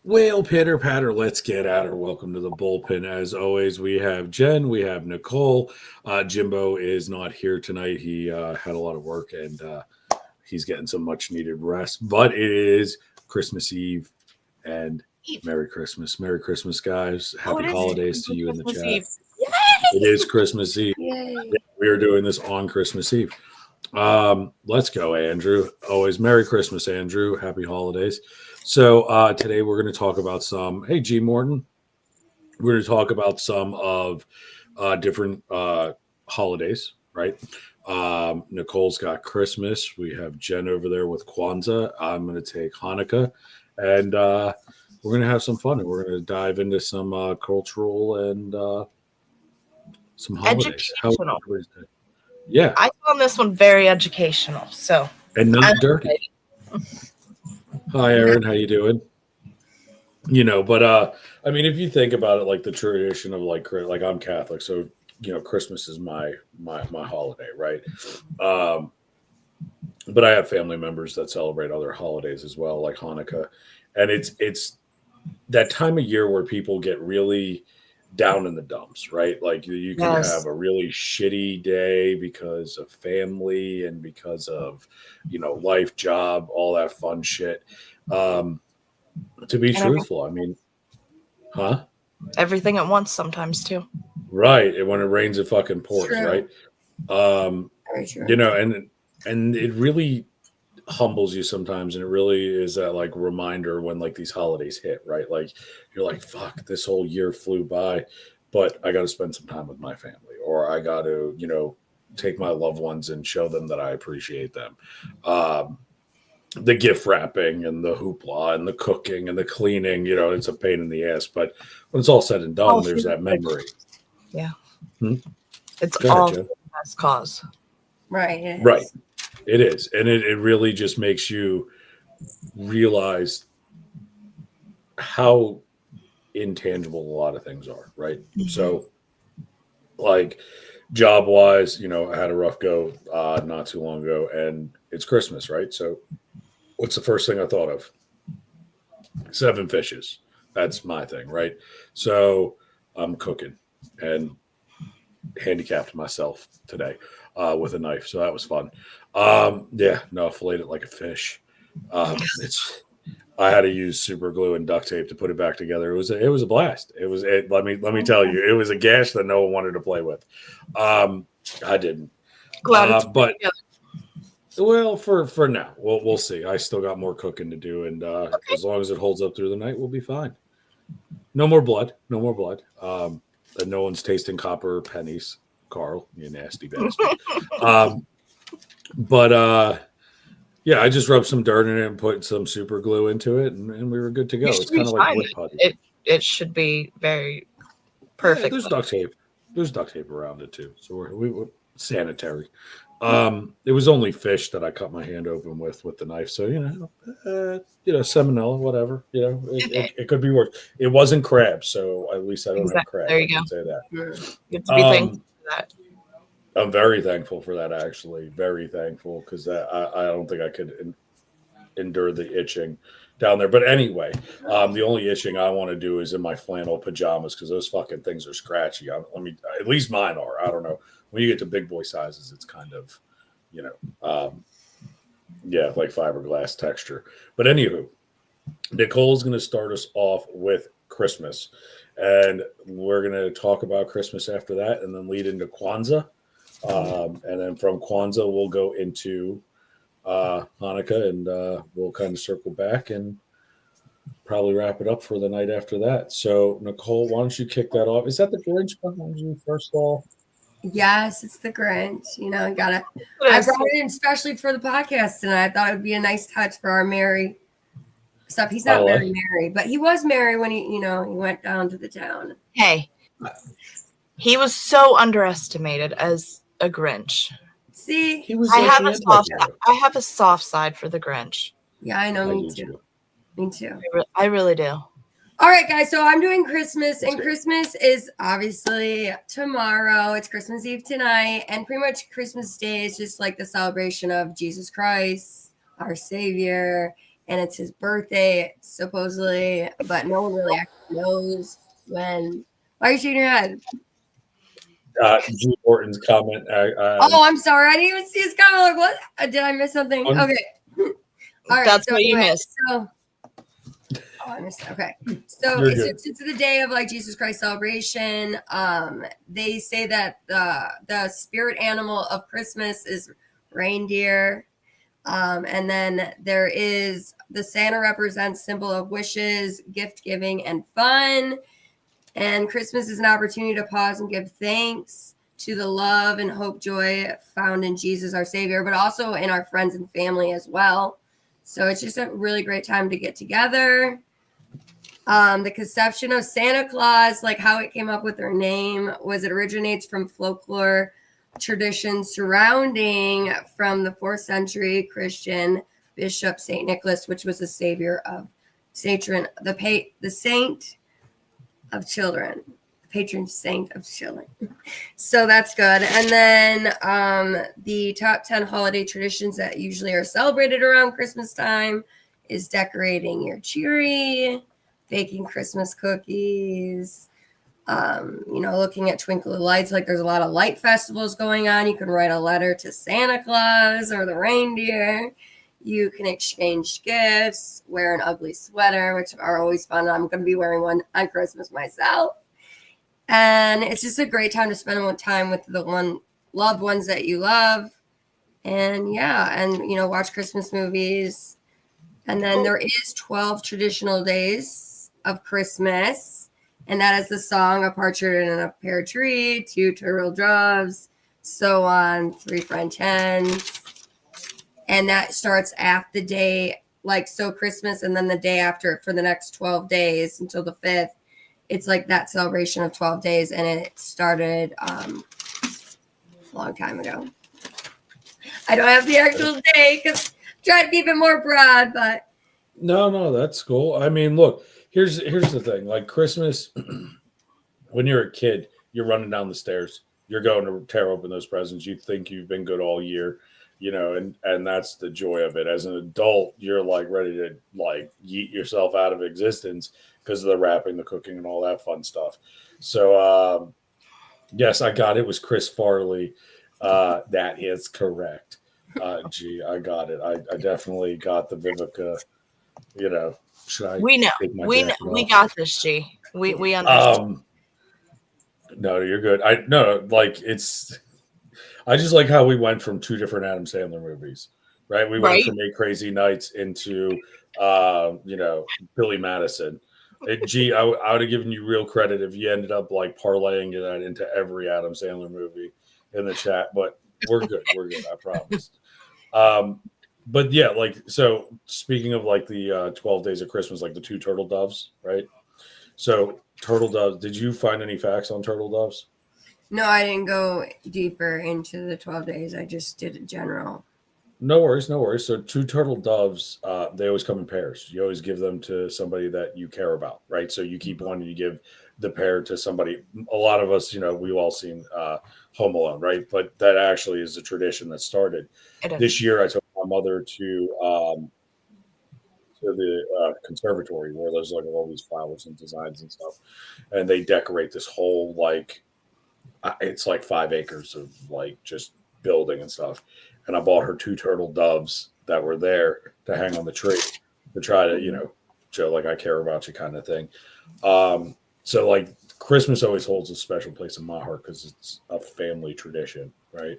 Well, pitter patter, let's get at her. Welcome to the bullpen. As always, we have Jen, we have Nicole. Jimbo is not here tonight. He had a lot of work and he's getting some much needed rest. But it is Christmas Eve and Eve. Merry Christmas. Merry Christmas, guys. Oh, Happy it is holidays to you in the Christmas chat. Eve. It is Christmas Eve. Yay. We are doing this on Christmas Eve. Let's go, Andrew. Always Merry Christmas, Andrew. Happy holidays. So today we're going to talk about some. Hey, G. Morton. We're going to talk about some of different holidays, right? Nicole's got Christmas. We have Jen over there with Kwanzaa. I'm going to take Hanukkah, and we're going to have some fun. And we're going to dive into some cultural and some holidays. Educational. Yeah, I found this one very educational. So and not I'm dirty. Hi, Aaron. How you doing? But I mean, if you think about it, like the tradition of like I'm Catholic, so Christmas is my holiday, right? But I have family members that celebrate other holidays as well, like Hanukkah, and it's that time of year where people get really down in the dumps, right? Like you can Yes. have a really shitty day because of family and because of life, job, all that fun shit. To be truthful, I mean, huh? everything at once sometimes too. Right. And when it rains, it fucking pours, True. right? Very true. And it really humbles you sometimes, and it really is that like reminder when like these holidays hit, right? Like you're like, fuck, this whole year flew by, but I got to spend some time with my family, or I got to take my loved ones and show them that I appreciate them. The gift wrapping and the hoopla and the cooking and the cleaning, it's a pain in the ass, but when it's all said and done, there's that memory. Yeah. Hmm? It's Go ahead, all Jen. for the best cause. Right. It is. Right. It is. And it really just makes you realize how intangible a lot of things are, right? Mm-hmm. So, like, job wise, I had a rough go not too long ago, and it's Christmas, right? So, what's the first thing I thought of? 7 fishes. That's my thing, right? So, I'm cooking and handicapped myself today with a knife, so that was fun. Filleted it like a fish. I had to use super glue and duct tape to put it back together. It was a blast. Let me tell you, it was a gash that no one wanted to play with. I didn't. Glad it's But together. well, for now, we'll see. I still got more cooking to do, and as long as it holds up through the night, we'll be fine. No more blood. No more blood. And no one's tasting copper pennies. Carl, you nasty bastard. Yeah, I just rubbed some dirt in it and put some super glue into it, and we were good to go. You It's should be kind of like fine. wood putty. It should be very Yeah, perfect. there's duct tape. There's duct tape around it too, so we're sanitary. It was only fish that I cut my hand open with the knife, so salmonella, whatever. It could be worse. It wasn't crab, so at least I don't have crab. There you I can go. say that. Yeah. You have to be thankful for that. I'm very thankful for that, actually. Very thankful, because I don't think I could endure the itching down there. But anyway, the only itching I want to do is in my flannel pajamas, because those fucking things are scratchy. At least mine are. I don't know. When you get to big boy sizes, it's kind of, like fiberglass texture. But anywho, Nicole's going to start us off with Christmas. And we're going to talk about Christmas after that, and then lead into Kwanzaa. And then from Kwanzaa, we'll go into Hanukkah, and we'll kind of circle back and probably wrap it up for the night after that. So, Nicole, why don't you kick that off? Is that the Grinch behind you, first of all? Yes, it's the Grinch. I brought it in especially for the podcast, and I thought it would be a nice touch for our merry stuff. He's not very merry, but he was merry when he went down to the town. Hey, he was so underestimated as a Grinch. See, I have a soft side for the Grinch. Yeah, I know. Me too. Me too. I really do. All right, guys. So I'm doing Christmas, and Christmas is obviously tomorrow. It's Christmas Eve tonight, and pretty much Christmas Day is just like the celebration of Jesus Christ, our Savior, and it's his birthday supposedly, but no one really actually knows when. Why are you shaking your head? G. Morton's comment. Oh, I'm sorry. I didn't even see his comment. Like, what? Did I miss something? Okay. All right. That's what you missed. I missed it. Okay. So it's the day of like Jesus Christ celebration. They say that the spirit animal of Christmas is reindeer. And then there is the Santa represents symbol of wishes, gift giving, and fun. And Christmas is an opportunity to pause and give thanks to the love and hope, joy found in Jesus, our Savior, but also in our friends and family as well. So it's just a really great time to get together. The conception of Santa Claus, like how it came up with their name, was it originates from folklore tradition surrounding from the 4th century Christian bishop Saint Nicholas, which was the savior of the saint of children, patron saint of children. So that's good. And then the top 10 holiday traditions that usually are celebrated around Christmas time is decorating your tree, baking Christmas cookies, looking at twinkly lights. Like there's a lot of light festivals going on. You can write a letter to Santa Claus or the reindeer. You can exchange gifts, wear an ugly sweater, which are always fun. I'm going to be wearing one on Christmas myself. And it's just a great time to spend time with the loved ones that you love. And watch Christmas movies. And then there is 12 traditional days of Christmas. And that is the song, a partridge in a pear tree, 2 turtle doves, so on, 3 French hens. And that starts after the day, Christmas, and then the day after for the next 12 days until the 5th. It's like that celebration of 12 days, and it started a long time ago. I don't have the actual day because I try to keep it more broad, but. No, that's cool. I mean, look, here's the thing. Like Christmas, when you're a kid, you're running down the stairs. You're going to tear open those presents. You think you've been good all year. And that's the joy of it. As an adult, you're like ready to like yeet yourself out of existence because of the wrapping, the cooking, and all that fun stuff. So, yes, I got it. It was Chris Farley. That is correct. I got it. I definitely got the Vivica. Should I? We know. We got this, G. We understand. No, you're good. I just like how we went from 2 different Adam Sandler movies, right? We went from 8 Crazy Nights into, Billy Madison. Gee, I would have given you real credit if you ended up like parlaying that into every Adam Sandler movie in the chat, but we're good. We're good. I promise. But yeah, so speaking of like the 12 days of Christmas, like the 2 turtle doves, right? So turtle doves, did you find any facts on turtle doves? No, I didn't go deeper into the 12 days. I just did it general. No worries. So 2 turtle doves, they always come in pairs. You always give them to somebody that you care about, right? So you keep one and you give the pair to somebody. A lot of us, we've all seen Home Alone, right? But that actually is a tradition that started. This year I took my mother to the conservatory where there's like all these flowers and designs and stuff. And they decorate this whole it's like 5 acres of like just building and stuff. And I bought her 2 turtle doves that were there to hang on the tree to try to, show like I care about you kind of thing. So like Christmas always holds a special place in my heart because it's a family tradition, right?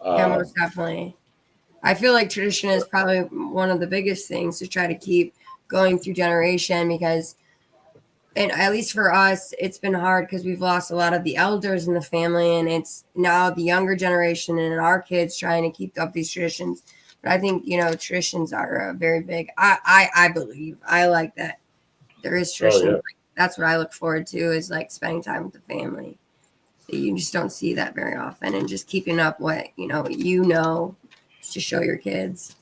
Yeah, most definitely. I feel like tradition is probably one of the biggest things to try to keep going through generation because, and at least for us, it's been hard because we've lost a lot of the elders in the family, and it's now the younger generation and our kids trying to keep up these traditions. But I think, traditions are very big. I believe, I like that there is tradition. Oh, yeah. That's what I look forward to is like spending time with the family. You just don't see that very often, and just keeping up what, to show your kids.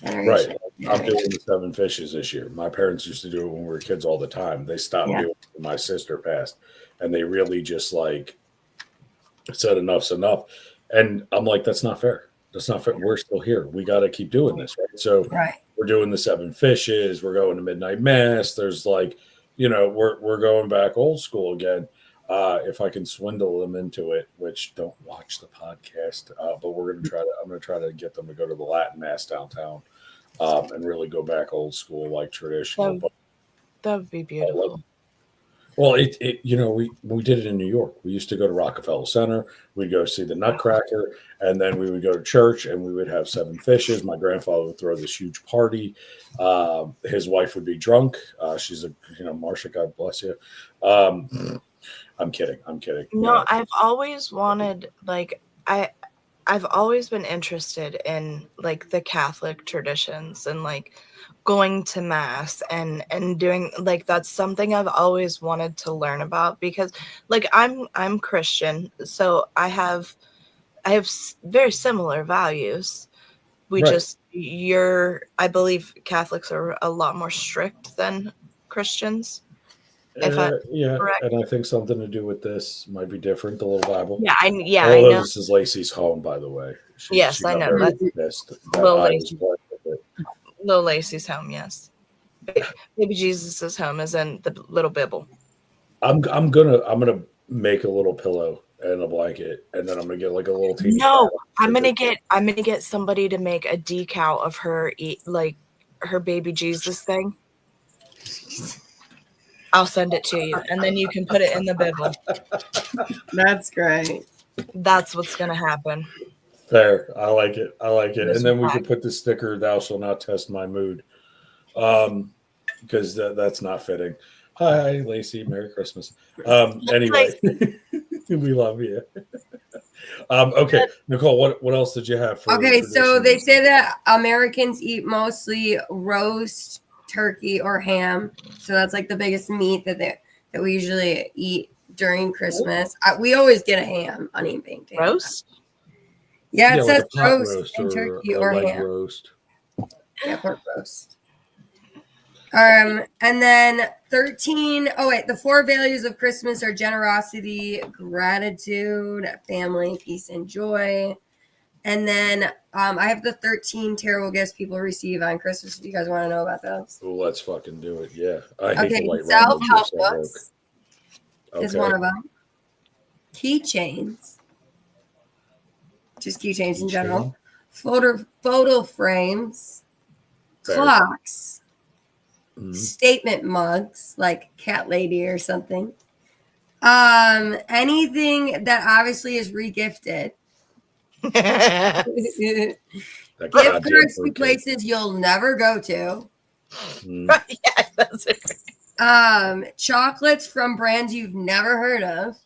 Right. I'm doing the 7 fishes this year. My parents used to do it when we were kids all the time. They stopped doing it when my sister passed. And they really just said enough's enough. And I'm like, that's not fair. That's not fair. We're still here. We got to keep doing this. Right. So we're doing the 7 fishes. We're going to midnight mass. There's like, we're going back old school again. If I can swindle them into it, which don't watch the podcast, but I'm going to try to get them to go to the Latin mass downtown and really go back old school, like traditional. That would be beautiful. Well, we did it in New York. We used to go to Rockefeller Center. We'd go see the Nutcracker, and then we would go to church, and we would have 7 fishes. My grandfather would throw this huge party. His wife would be drunk. She's Marcia, God bless you. I'm kidding. No, I've always wanted, I've always been interested in like the Catholic traditions and like going to mass and doing like that's something I've always wanted to learn about because like I'm Christian, so I have very similar values. We Right. I believe Catholics are a lot more strict than Christians. Correct. And I think something to do with this might be different. The little Bible. I Although know. This is Lacey's home, by the way. Yes, I know. That's Little Lacey. Little Lacey's home, yes. Baby Jesus' home is in the little Bible. I'm gonna make a little pillow and a blanket, and then I'm gonna get like a little teeny. No, I'm gonna get somebody to make a decal of her like her baby Jesus thing. I'll send it to you, and then you can put it in the Bible. That's great. That's what's gonna happen. Fair. I like it. This And then we is could put the sticker, "Thou shalt not test my mood," because that's not fitting. Hi, Lacey. Merry Christmas. Anyway, we love you. Okay, Nicole. What else did you have? Okay, so they say that Americans eat mostly roast turkey or ham, so that's like the biggest meat that we usually eat during Christmas. We always get a ham, onion baked ham. Roast. Yeah, it like says a pot roast and turkey a or leg ham. roast. Yeah, pork roast. And then 13. Oh wait, the 4 values of Christmas are generosity, gratitude, family, peace, and joy. And then I have the 13 terrible gifts people receive on Christmas. If you guys want to know about those. Well, let's fucking do it. Yeah, I hate Okay, the white self-help gifts at work. books is one of them. Keychains. Just keychains in general. Photo frames. Fair. Clocks. Mhm. Statement mugs, like Cat Lady or something. Anything that obviously is regifted. That Gift goddamn cards to fruitcake. places you'll never go to. Mm. Yeah, that's it. Chocolates from brands you've never heard of.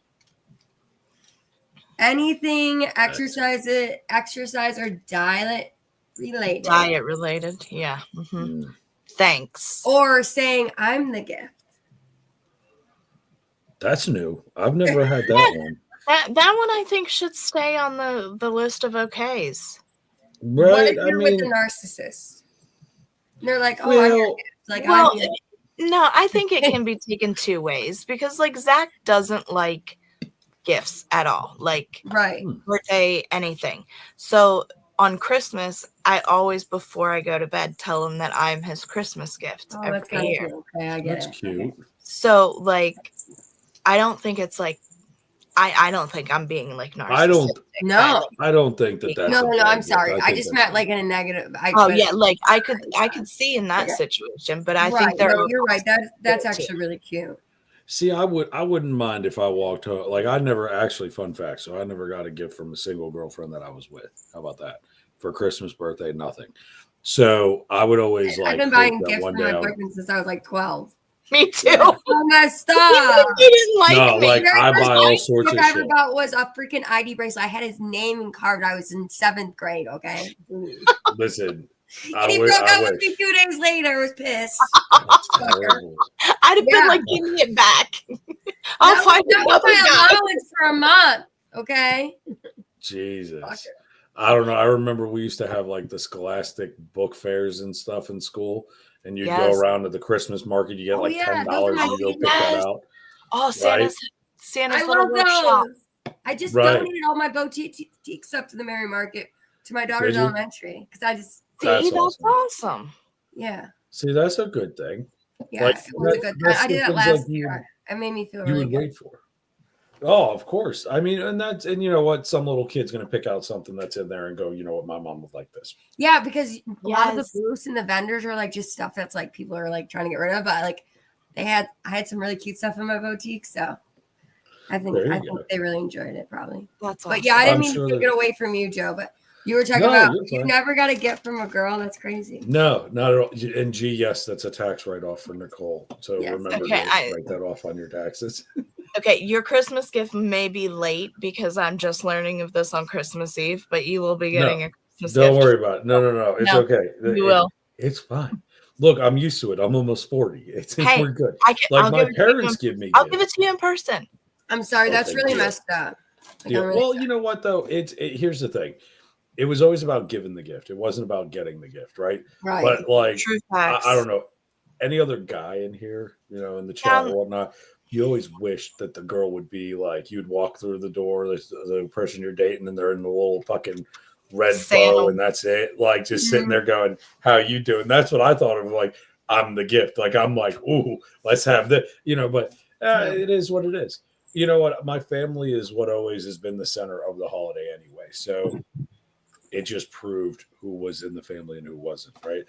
Anything exercise or diet related. Diet related, yeah. Mm. Thanks. Or saying I'm the gift. That's new. I've never had that one. That one I think should stay on the list of okays. What Right? if you're with a narcissist? And they're like, oh, I'm your gift. Like, well, I'm your gift. no, I think it can be taken 2 ways because like Zach doesn't like gifts at all, like Right. birthday, anything. So on Christmas, I always, before I go to bed, tell him that I'm his Christmas gift Oh, that's every kind year. of cool. Okay, I get That's it. cute. Okay. So like, I don't think it's like, I don't think I'm being like narcissistic. No. I don't think that that's. No, a I'm bad sorry. gift. I think just that's meant like in a negative. Yeah, like I could see in that Okay. situation, but I right. think there. No, you're right. That's too. actually really cute. See, I wouldn't mind if I walked home. Like I never actually, fun fact. So I never got a gift from a single girlfriend that I was with. How about that? For Christmas, birthday, nothing. So I would always like. I've been hope buying that gifts one for my day I would- boyfriend since I was like 12. Me too. Oh my stop! He didn't like No, me. like Very I first buy all gift sorts of I ever shit. got was a freaking ID bracelet. I had his name carved. I was in 7th grade. Okay. Listen, And he broke up with me 2 days later. I was pissed. That's terrible. I'd have Yeah. been like, give me it back. I'll find that was another my guy. allowance for a month. Okay. Jesus. Fucker. I don't know. I remember we used to have like the Scholastic book fairs and stuff in school, and you'd go Yes. around to the Christmas market. You get Oh, like yeah, $10 those are and my you go pick that favorites. out. Oh, Santa's I little love workshop. those. I just Right. donated all my boutique stuff to the Merry Market to my daughter's Did you? elementary because I just See, That's that's awesome. awesome. Yeah. See, that's a good thing. Yeah. Like, It was a good that's I did the that things last like you year. It made me feel you really would good. wait for. Oh, of course. I mean, and you know what? Some little kid's gonna pick out something that's in there and go, you know what, my mom would like this. Yeah, because a lot of the Yes. booths and the vendors are like just stuff that's like people are like trying to get rid of. But like I had some really cute stuff in my boutique, so I think There you go. they really enjoyed it probably. That's But awesome. yeah, I didn't I'm mean sure to take that- it away from you, Joe. But you were talking No, about you're you fine. never got a gift from a girl. That's crazy. No, not at all. And G, yes, that's a tax write-off for Nicole. So Yes. remember Okay, to write that off on your taxes. Okay, your Christmas gift may be late because I'm just learning of this on Christmas Eve, but you will be getting a Christmas Don't gift. worry about it. No. It's No, okay. You will. It's fine. Look, I'm used to it. I'm almost 40. Hey, We're good. I'll Like my give it to you parents in- give me I'll gifts. give it to you in person. I'm sorry, that's Okay, really deal. messed up. Like, Yeah. I'm really Well, you know what though? Here's the thing. It was always about giving the gift. It wasn't about getting the gift, right? right. But like, True I facts. don't know. Any other guy in here, you know, in the chat Um, or whatnot, you always wish that the girl would be like, you'd walk through the door, the person you're dating, and they're in the little fucking red bow, Sandal. and that's it. Like just sitting Mhm. there going, "How you doing?" That's what I thought of. Like I'm the gift. Like I'm like, "Ooh, let's have the," you know. But Yeah. it is what it is. You know what? My family is what always has been the center of the holiday anyway. So it just proved who was in the family and who wasn't, right?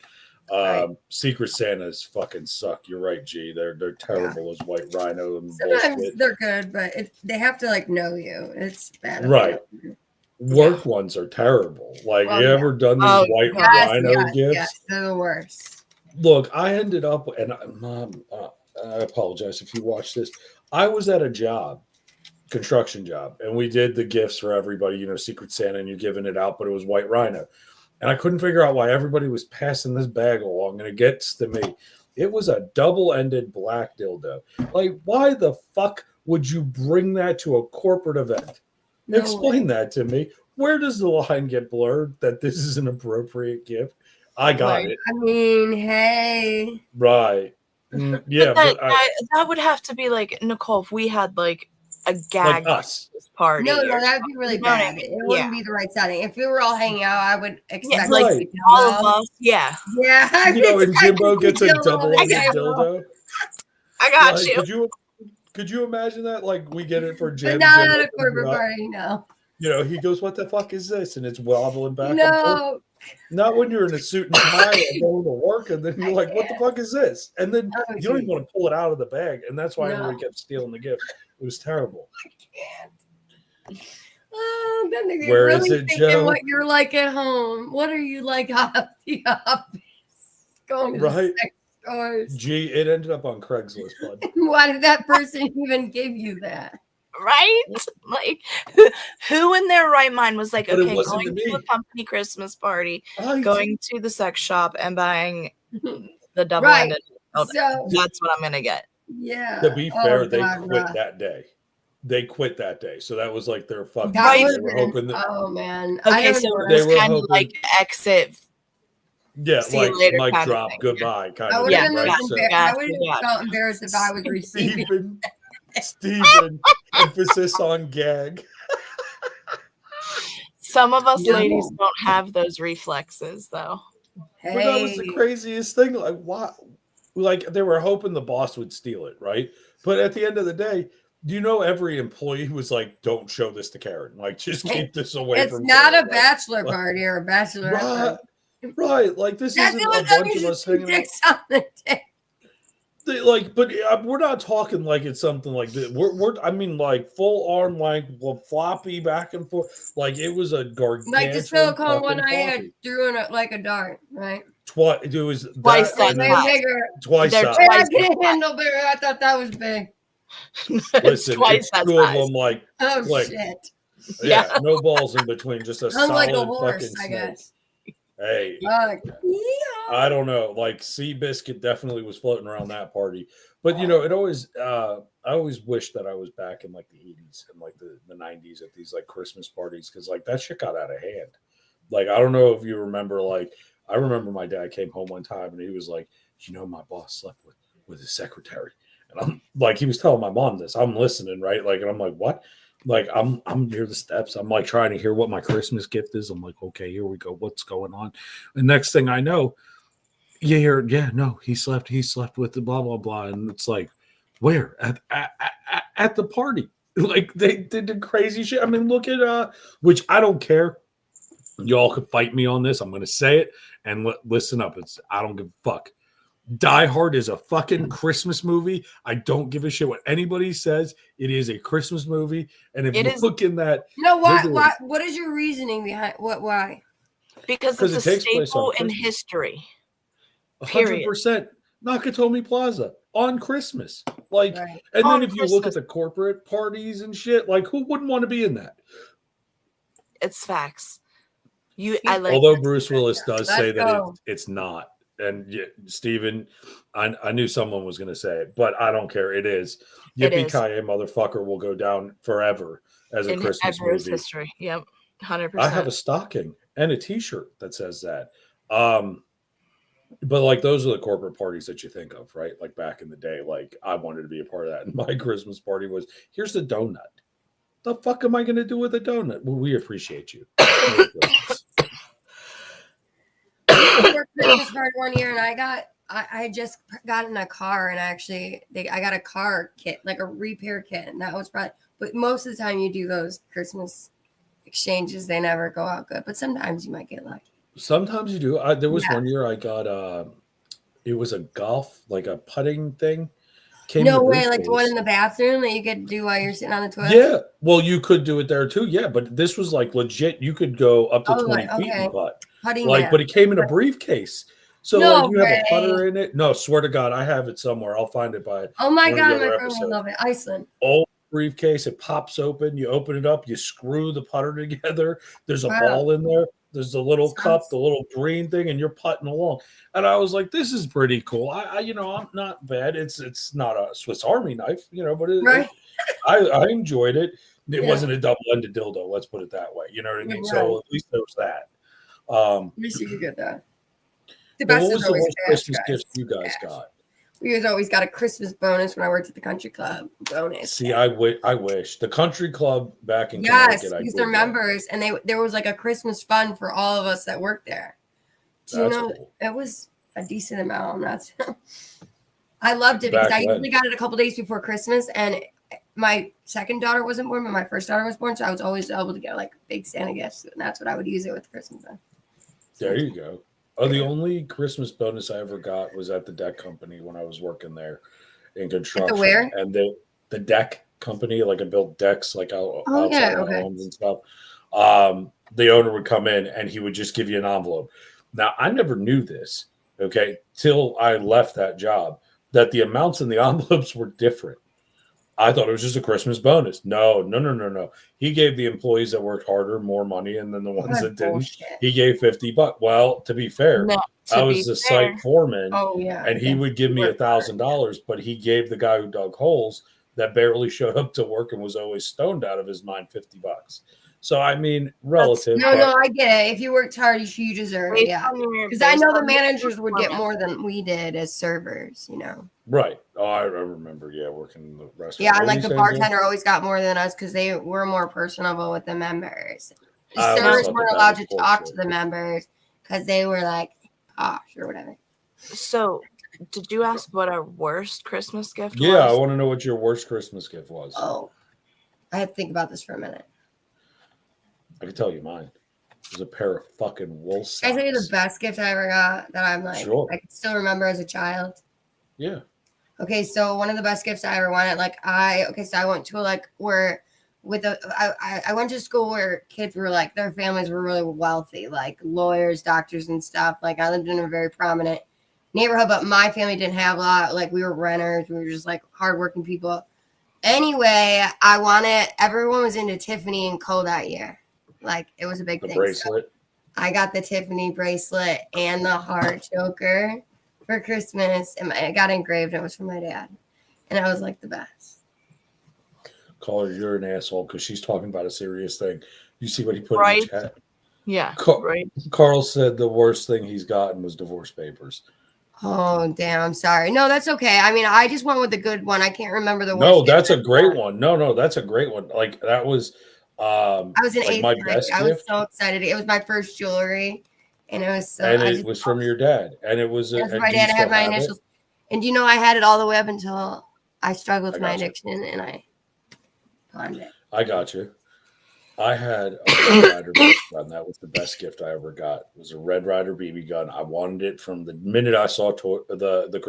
Right. Secret Santas fucking suck. You're right, G. They're terrible as White Rhino and Sometimes bullshit. they're good, but they have to like know you. It's bad. if they Right. don't know you. Work ones are terrible. Like, Oh, you yeah. ever done these Oh, White Yes, Rhino yes, gifts? yes, they're the worst. Look, I ended up, and Mom, I apologize if you watch this. I was at a job, construction job, and we did the gifts for everybody, you know, Secret Santa, and you're giving it out, but it was White Rhino. And I couldn't figure out why everybody was passing this bag along, and it gets to me. It was a double-ended black dildo. Like, why the fuck would you bring that to a corporate event? No Explain that to me. Where does the line get blurred that this is an appropriate gift? I got Like, it. I mean, hey. Right. Yeah, But but that would have to be like, Nicole, if we had like a gag like us. party. No, or that'd be really You know what I bad. mean? It wouldn't be the right setting. If we were all hanging out, I would expect like, it to be all of dildo. us. Yeah, Yeah, I You know, would and expect Jimbo it to be gets a dildo on the double-ended table. dildo. I got Like, you. could you imagine that? Like we get it for Jim. But not Jim at a opens it corporate up. party, no. You know, he goes, "What the fuck is this?" And it's wobbling back and forth. No. Not when you're in a suit and tie and going to work, and then you're like, "What the fuck is this?" And then Oh, you don't even geez. want to pull it out of the bag, and that's why No. everybody kept stealing the gift. It was terrible. Oh, then they're Where really is it, thinking Joe? what you're like at home. What are you like at the office? Going to Right. the sex stores. Gee, it ended up on Craigslist, bud. Why did that person even give you that? Right? Like, who in their right mind was like, But it okay, wasn't going to to a me. company Christmas party, Right. going to the sex shop and buying the double Right. ended. So That's what I'm gonna get. yeah. To be Oh, fair, they God, quit rough. that day. They quit that day, so that was like their fucking. That Right. They was were hoping that, oh man. I Okay, don't so know. it They was were kind of hoping- like exit. yeah, See you like later mic kind of drop, thing. goodbye, kind I of would Yeah, have thing, been right? really So, embarrassed. I would Gotcha. have felt embarrassed if I was receiving. Stephen, emphasis on gag. Some of us No. ladies don't have those reflexes though. But that was the Hey. craziest thing. Like, why? Like, they were hoping the boss would steal it, right? But at the end of the day, do you know every employee was like, "Don't show this to Karen. Like, just keep this away It's from." not Karen. a bachelor party or a bachelorette Right, party. right. Like, this That's isn't what a bunch of us hanging out. dicks on the dick. Like, but we're not talking like it's something like that. I mean, like full arm length, floppy back and forth. Like it was a gargantuan. Like the silicone one fucking I had floppy. threw in like a dart, right? It was Twice that that and Way then size. bigger. twice They're size. And I twice can't handle bigger. I thought that was big. It's Listen, twice it's that two of size. them. Like, Oh Click. shit. yeah, Yeah. no balls in between, just a I'm like a solid horse, fucking I snake. guess. Hey, Yeah. I don't know. Like Seabiscuit definitely was floating around that party, but you know, it always. I always wish that I was back in like the 80s and like the 90s at these like Christmas parties because like that shit got out of hand. Like I don't know if you remember. Like I remember my dad came home one time and he was like, "You know, my boss slept with his secretary," and I'm like, he was telling my mom this. I'm listening, right? Like, and I'm like, "What?" Like I'm near the steps. I'm like trying to hear what my Christmas gift is. I'm like, okay, here we go. What's going on? The next thing I know, Yeah, no, he slept with the blah blah blah, and it's like, where at the party? Like they did the crazy shit. I mean, look at which I don't care. Y'all could fight me on this. I'm going to say it and listen up. I don't give a fuck. Die Hard is a fucking Christmas movie. I don't give a shit what anybody says. It is a Christmas movie, and if It you is- look in that, You know why? visually- Why? What is your reasoning behind what? Why? Because 'Cause it's it a takes place on staple in Christmas. history. Period. 100% Nakatomi Plaza on Christmas. Like, Right. and On then if you look at Christmas. the corporate parties and shit, like who wouldn't want to be in that? It's facts. I like. Although Bruce Willis does Let's say that go. it's not. And Steven, I knew someone was going to say it, but I don't care. It is. It Yippee is. Ki motherfucker will go down forever as a in Christmas Everest movie. history. Yep, 100%. I have a stocking and a T-shirt that says that. But like those are the corporate parties that you think of, right? Like back in the day, like I wanted to be a part of that. And my Christmas party was, here's the donut. The fuck am I going to do with a donut? Well, we appreciate you. Merry Christmas. I worked Christmas card one year, and I just got in a car, and I got a car kit, like a repair kit, and that was probably. But most of the time, you do those Christmas exchanges, they never go out good. But sometimes you might get lucky. Sometimes you do. There was one year I got it was a golf, like a putting thing. Came in No a way, like the one briefcase. in the bathroom that you could do while you're sitting on the toilet. Yeah. Well, you could do it there too. Yeah, but this was like legit. You could go up to Oh, 20 right, feet okay. and putt. Putting Like, bag. but it came in a briefcase. So No like you have a way. putter in it. No, swear to God, I have it somewhere. I'll find it by Oh my one of god, the my other friend would episodes. love it. Iceland. Old briefcase. It pops open. You open it up. You screw the putter together. There's a Wow. ball in there. There's the little cup, Sounds- the little green thing, and you're putting along. And I was like, "This is pretty cool." I'm not bad. It's not a Swiss Army knife, but Right. I enjoyed it. It Yeah. wasn't a double-ended dildo. Let's put it that way. You know what I mean? Right. So at least there was that. At least you could get that. The But best what is was the always worst cash, Christmas guys. gift you guys Cash. got? We always got a Christmas bonus when I worked at the country club. Bonus. See, I wish the country club back in Yes, Connecticut. because they're members, and there was like a Christmas fund for all of us that worked there. Do you That's know cool. it was a decent amount? That's I loved it because Back I then. usually got it a couple days before Christmas, and my second daughter wasn't born, but my first daughter was born, so I was always able to get like big Santa gifts, and that's what I would use it with Christmas on. There you go. Oh, the only Christmas bonus I ever got was at the deck company when I was working there in construction. where? And the deck company, like I built decks like Oh, outside yeah, of okay. homes and stuff. The owner would come in and he would just give you an envelope. Now I never knew this, okay, till I left that job, that the amounts in the envelopes were different. I thought it was just a Christmas bonus. No. He gave the employees that worked harder more money, and then the ones What that didn't, bullshit. he gave $50. Well, to be fair, No, I to was be the fair, site foreman, Oh yeah, and he would give me $1,000, but he gave the guy who dug holes that barely showed up to work and was always stoned out of his mind $50. So I mean, relative. No, but- I get it. If you worked hard, you deserve it. based Yeah. on your- Because I based know the on your managers would get performance. more than we did as servers, Right. Oh, I remember. Yeah, working in the restaurant. Yeah, What and were like you the saying, Jen? bartender always got more than us because they were more personable with the members. The I always servers thought weren't that allowed was to talk to bullshit. the members because they were like posh or whatever. So, did you ask what our worst Christmas gift Yeah, I was? want to know what your worst Christmas gift was. Oh, I had to think about this for a minute. I can tell you mine. It was a pair of fucking wool socks. Can I tell you the best gift I ever got that I'm like Sure. I can still remember as a child? Yeah. Okay, so one of the best gifts I ever wanted, so I went to I went to school where kids were like their families were really wealthy, like lawyers, doctors, and stuff. Like I lived in a very prominent neighborhood, but my family didn't have a lot. Like we were renters, we were just like hardworking people. Anyway, everyone was into Tiffany and Co that year. Like it was a big The thing. bracelet. So I got the Tiffany bracelet and the heart choker for Christmas, and it got engraved. It was from my dad, and I was like the best. Call her, you're an asshole because she's talking about a serious thing. You see what he put Right. in the chat? Yeah, Co- right. Carl said the worst thing he's gotten was divorce papers. Oh damn! I'm sorry. No, that's okay. I mean, I just went with the good one. I can't remember the No, worst that's a gift. great one. No, that's a great one. Like that was I was in like eighth my grade. best I was gift. so excited. It was my first jewelry, And it was so. And it was from your dad. And it was. That's And my do you dad. I had still my have it? initials. And you know, I had it all the way up until I struggled with I my got you. addiction, and I pawned it. I got you. I had a Red Ryder BB gun. That was the best gift I ever got. It was a Red Ryder BB gun. I wanted it from the minute I saw the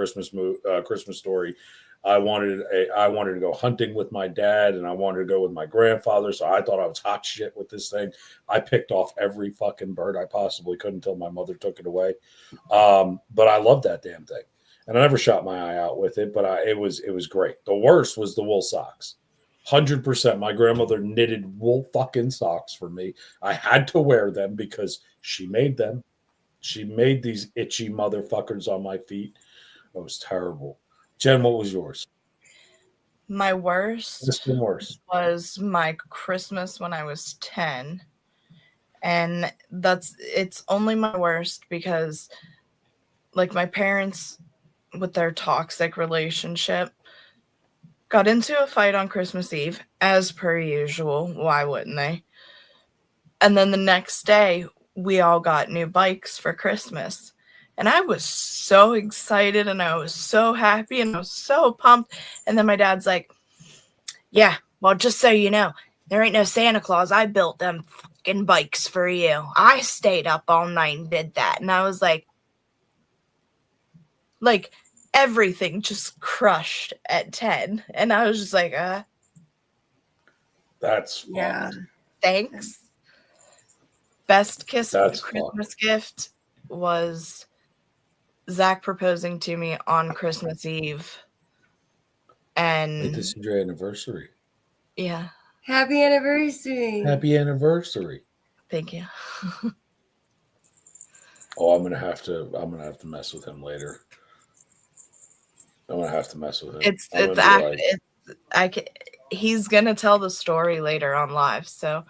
Christmas Story. I wanted to go hunting with my dad, and I wanted to go with my grandfather. So I thought I was hot shit with this thing. I picked off every fucking bird I possibly could until my mother took it away. But I loved that damn thing, and I never shot my eye out with it. But it was great. The worst was the wool socks. 100%. My grandmother knitted wool fucking socks for me. I had to wear them because she made them. She made these itchy motherfuckers on my feet. It was terrible. Jen, what was yours? My worst What's the worst? was my Christmas when I was 10. And it's only my worst because like my parents with their toxic relationship got into a fight on Christmas Eve, as per usual. Why wouldn't they? And then the next day, we all got new bikes for Christmas. And I was so excited and I was so happy and I was so pumped. And then my dad's like, yeah, well, just so you know, there ain't no Santa Claus. I built them fucking bikes for you. I stayed up all night and did that. And I was like, everything just crushed at 10. And I was just like, That's Yeah. thanks. Best That's Christmas gift was Zach proposing to me on Christmas Eve. Hey, And this is your anniversary. yeah, Happy anniversary. Happy anniversary. thank you. Oh, I'm gonna have to mess with him later. I'm gonna have to mess with him. He's gonna tell the story later on live, so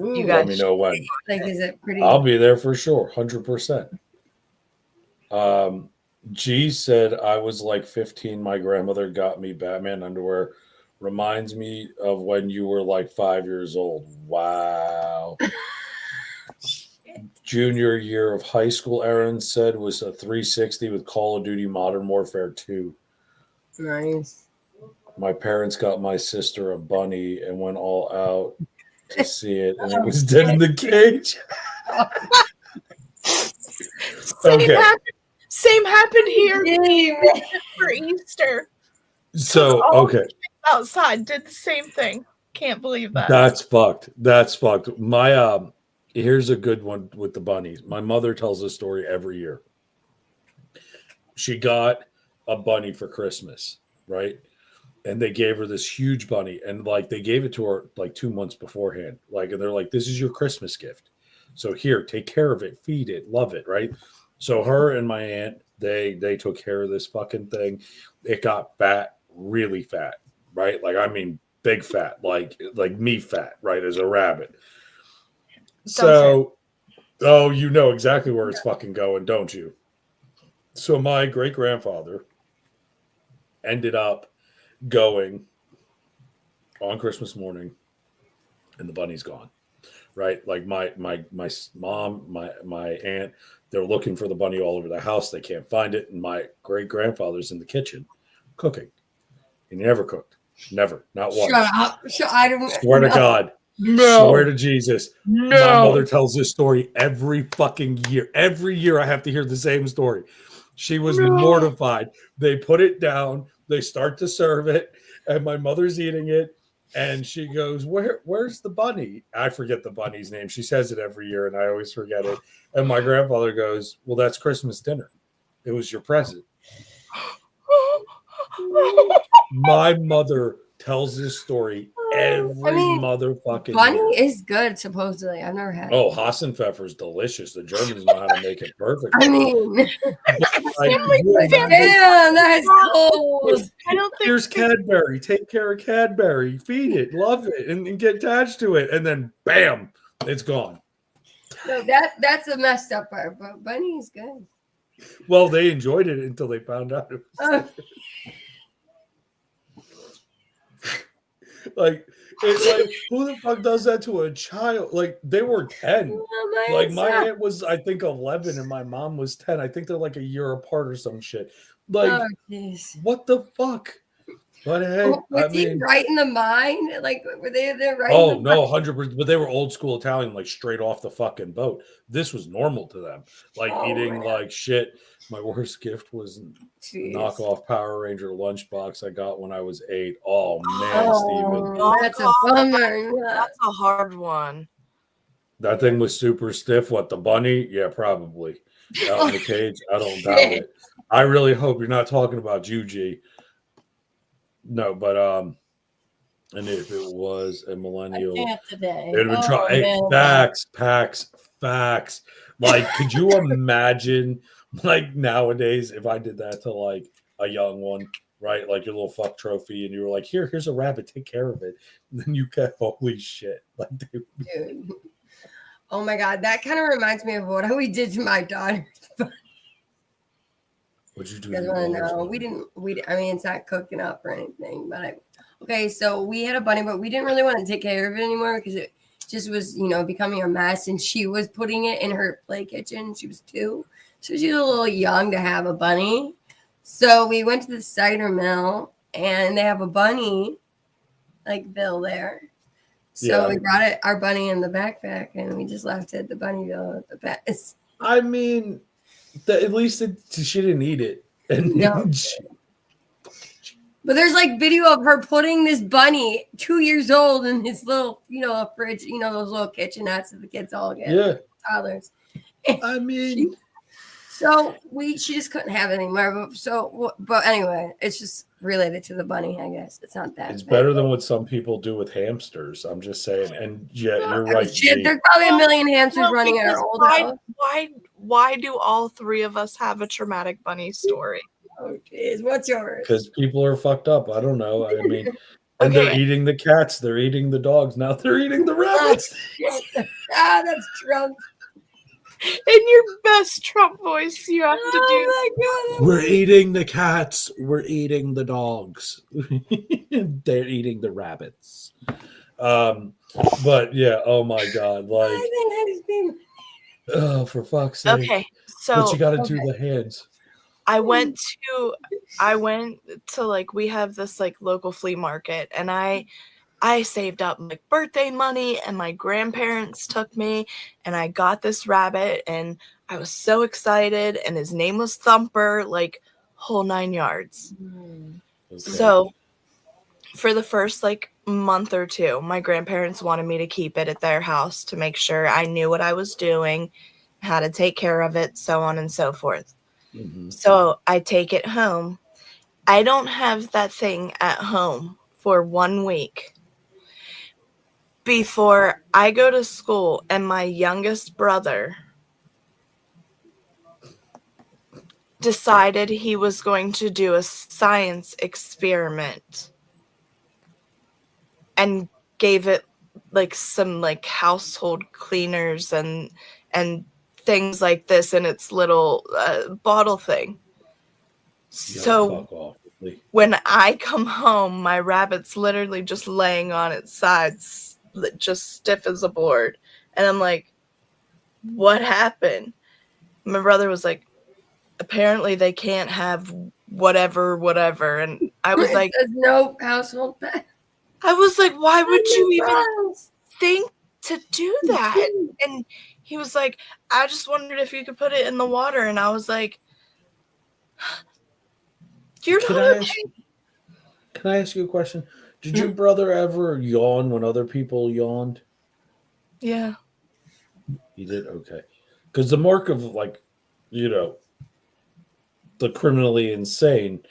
Ooh, you Let guys me know when. like, is it pretty? I'll be there for sure, 100%. G said I was like 15. My grandmother got me Batman underwear. Reminds me of when you were like 5 years old. Wow. Junior year of high school, Aaron said, was a 360 with Call of Duty Modern Warfare 2. Nice. My parents got my sister a bunny and went all out to see it, and it was dead in the cage. Okay. Same happened here Dang. for Easter. So, okay. Outside did the same thing. Can't believe that. That's fucked. That's fucked. My here's a good one with the bunnies. My mother tells this story every year. She got a bunny for Christmas, right? And they gave her this huge bunny, and like they gave it to her like 2 months beforehand. Like, and they're like, "This is your Christmas gift. So here, take care of it, feed it, love it, right?" So her and my aunt, they took care of this fucking thing. It got fat, really fat, right? Like, I mean, big fat, like me fat, right? As a rabbit. So, oh, you know exactly where it's fucking going, don't you? So my great grandfather ended up going on Christmas morning, and the bunny's gone. Right, like my mom, my aunt, they're looking for the bunny all over the house. They can't find it, and my great grandfather's in the kitchen cooking. He never cooked, never, not once. Shut up! I don't Swear to God, No. swear to Jesus. No. My mother tells this story every fucking year. Every year I have to hear the same story. She was mortified. They put it down. They start to serve it, and my mother's eating it. And she goes, where's the bunny? I forget the bunny's name. She says it every year, and I always forget it. And my grandfather goes, well, that's Christmas dinner. It was your present. My mother tells this story every motherfucking bunny year. is good, supposedly. I've never had it. Oh, Hassenpfeffer is delicious. The Germans know how to make it perfect. I mean, Like, damn, that's cold. I don't think here's Cadbury. Take care of Cadbury. Feed it, love it, and get attached to it. And then, bam, it's gone. No, that's a messed up part, but bunny is good. Well, they enjoyed it until they found out it was like It's like, who the fuck does that to a child? Like, they were 10. Oh, Like, my son. aunt was, I think, 11 and my mom was 10. I think they're like a year apart or some shit. Like, Oh, jeez. what the fuck? But hey, Oh, was I he mean, right in the mind? Like, were they there right? oh in the no, 100%. But they were old school Italian, like straight off the fucking boat. This was normal to them. Like Oh, eating man. like shit. My worst gift was Jeez. knockoff Power Ranger lunchbox I got when I was 8. Oh man, Steven. Oh, that's a bummer. That's a hard one. That thing was super stiff. What, the bunny? Yeah, probably. Out in the cage, I don't doubt Shit. it. I really hope you're not talking about Juji. No, but and if it was a I millennial, can't today. it would have been Oh, hey, man. facts. Like, could you imagine, like, nowadays, if I did that to, like, a young one, right? Like, your little fuck trophy, and you were like, here's a rabbit, take care of it. And then you get, holy shit. Like, Dude. Oh, my God. That kind of reminds me of what we did to my daughter. what'd you do? You guys to your want to daughter's know? bunny? I mean, it's not cooking up or anything, but okay, so we had a bunny, but we didn't really want to take care of it anymore because it just was, becoming a mess. And she was putting it in her play kitchen. She was 2. So she was a little young to have a bunny. So we went to the cider mill and they have a bunny like Bill there. So we brought our bunny in the backpack and we just left it at the Bunnyville at the pets. I mean, at least she didn't eat it. And No. But there's like video of her putting this bunny 2 years old in his little, fridge, those little kitchenettes that the kids all get. Yeah. Toddlers. I mean, She just couldn't have it anymore. But anyway, it's just related to the bunny, I guess. It's not that. it's bad. better than what some people do with hamsters. I'm just saying. And yeah, you're right. Shit, G. there's probably a million hamsters running at because our old house. why do all 3 of us have a traumatic bunny story? Oh, jeez. What's yours? Because people are fucked up. I don't know. I mean, and they're Okay. eating the cats. They're eating the dogs. Now they're eating the rabbits. That's Trump. In your best Trump voice, you have to do. Oh my God. We're eating the cats. We're eating the dogs. They're eating the rabbits. But yeah, oh my God. Like, I think that is being. oh, for fuck's sake. Okay, so But you got to do the hands. I went to like, we have this like local flea market, and I saved up like birthday money, and my grandparents took me, and I got this rabbit, and I was so excited, and his name was Thumper, like whole 9 yards. Okay. So for the first like month or 2, my grandparents wanted me to keep it at their house to make sure I knew what I was doing, how to take care of it, so on and so forth. Mhm. So I take it home. I don't have that thing at home for 1 week before I go to school, and my youngest brother decided he was going to do a science experiment and gave it like some like household cleaners and things like this in its little bottle thing. So fuck off with me. when I come home, my rabbit's literally just laying on its sides, just stiff as a board. And I'm like, what happened? My brother was like, apparently they can't have whatever. And I was like, There's no household pet. I was like, why would you even think to do that? And he was like, I just wondered if you could put it in the water. And I was like, you're Can not I okay. Can I ask you a question? Did your brother ever yawn when other people yawned? Yeah. He did? Okay. Because the mark of, like, the criminally insane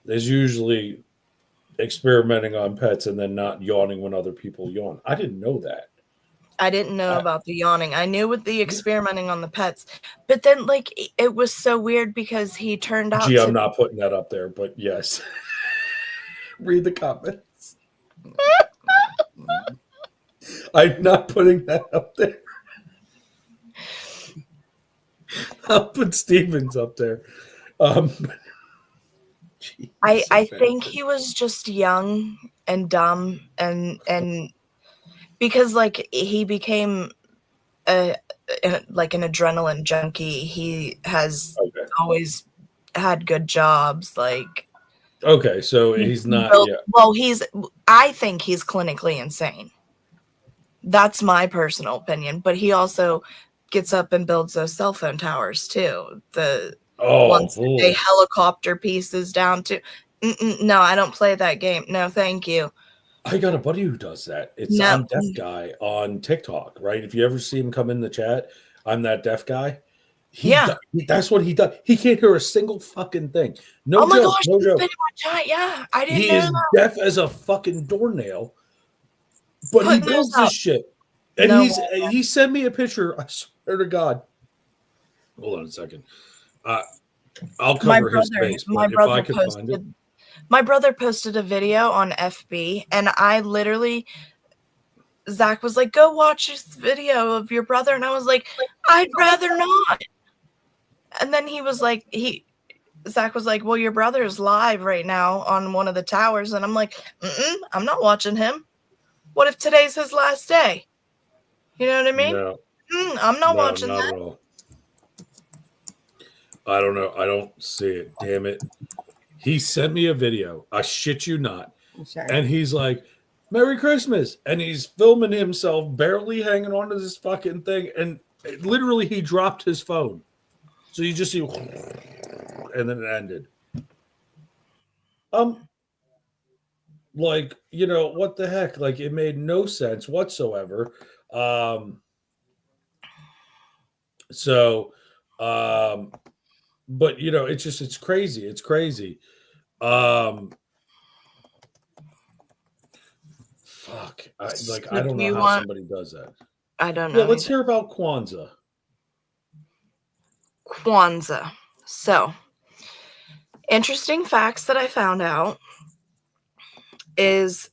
is usually experimenting on pets and then not yawning when other people yawn. I didn't know that. I didn't know about the yawning. I knew with the experimenting on the pets, but then like it was so weird because he turned out Gee, to I'm not putting that up there, but yes. Read the comments. I'm not putting that up there. I'll put Stevens up there. I think he was just young and dumb and because like he became like an adrenaline junkie. He has Okay. always had good jobs. Like, Okay. So he's not. Yeah. well, I think he's clinically insane. That's my personal opinion. But he also gets up and builds those cell phone towers too. The ones that they Oh. helicopter pieces down to. No, I don't play that game. No, thank you. I got a buddy who does that. It's No. I'm Deaf Guy on TikTok, right? If you ever see him come in the chat, I'm that deaf guy. Yeah. That's what he does. He can't hear a single fucking thing. No Oh my joke. gosh, No he's joke. been in my chat. Yeah, I didn't He know is that. deaf as a fucking doornail, but he Putting builds those up. this shit. And No he sent me a picture. I swear to God. Hold on a second. I'll cover his face, but if I could find it. My brother posted a video on FB, and I literally, Zach was like, "Go watch this video of your brother," and I was like, "I'd rather not." And then he was like, Zach was like, "Well, your brother's live right now on one of the towers," and I'm like, "I'm not watching him. What if today's his last day? You know what I mean? No, I'm not no, watching not that." at all. I don't know. I don't see it. Damn it. He sent me a video. I shit you not. Sure. And he's like, "Merry Christmas." And he's filming himself barely hanging on to this fucking thing. And literally he dropped his phone. So you just see, and then it ended. Like, you know, what the heck? Like, it made no sense whatsoever. But you know, it's crazy. It's crazy. Fuck. I don't know how somebody does that. I don't know. Yeah, let's hear about Kwanzaa. Kwanzaa. So, interesting facts that I found out is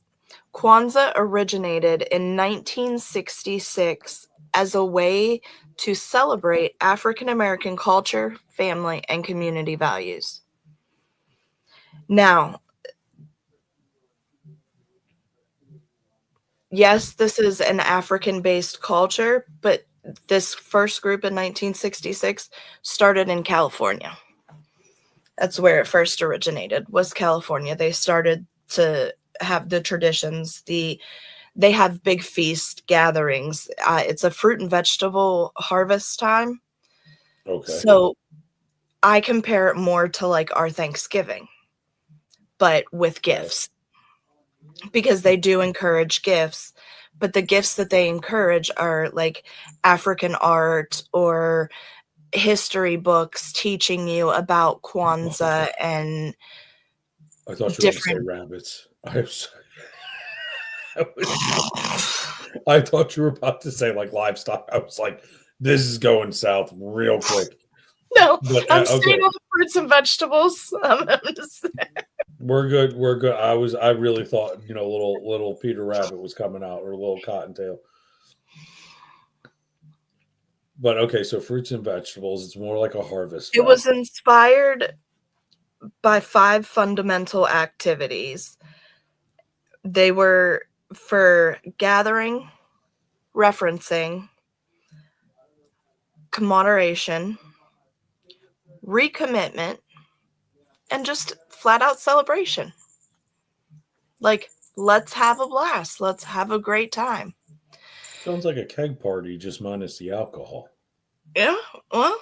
Kwanzaa originated in 1966 as a way to celebrate African American culture, family, and community values. Now, yes, this is an African-based culture, but this first group in 1966 started in California. That's where it first originated, was California. They started to have the traditions. They have big feast gatherings. It's a fruit and vegetable harvest time. Okay. So I compare it more to like our Thanksgiving, but with gifts, because they do encourage gifts, but the gifts that they encourage are like African art or history books teaching you about Kwanzaa and I thought you were going to say rabbits. I thought you were about to say like livestock. I was like, this is going south real quick. No, but, I'm staying on the fruits and vegetables. We're good. We're good. I really thought, you know, little Peter Rabbit was coming out, or a little Cottontail. But okay, so fruits and vegetables, it's more like a harvest. It was inspired by 5 fundamental activities. They were for gathering, referencing, commemoration, recommitment, and just flat out celebration. Like, let's have a blast. Let's have a great time. Sounds like a keg party, just minus the alcohol. Yeah, well,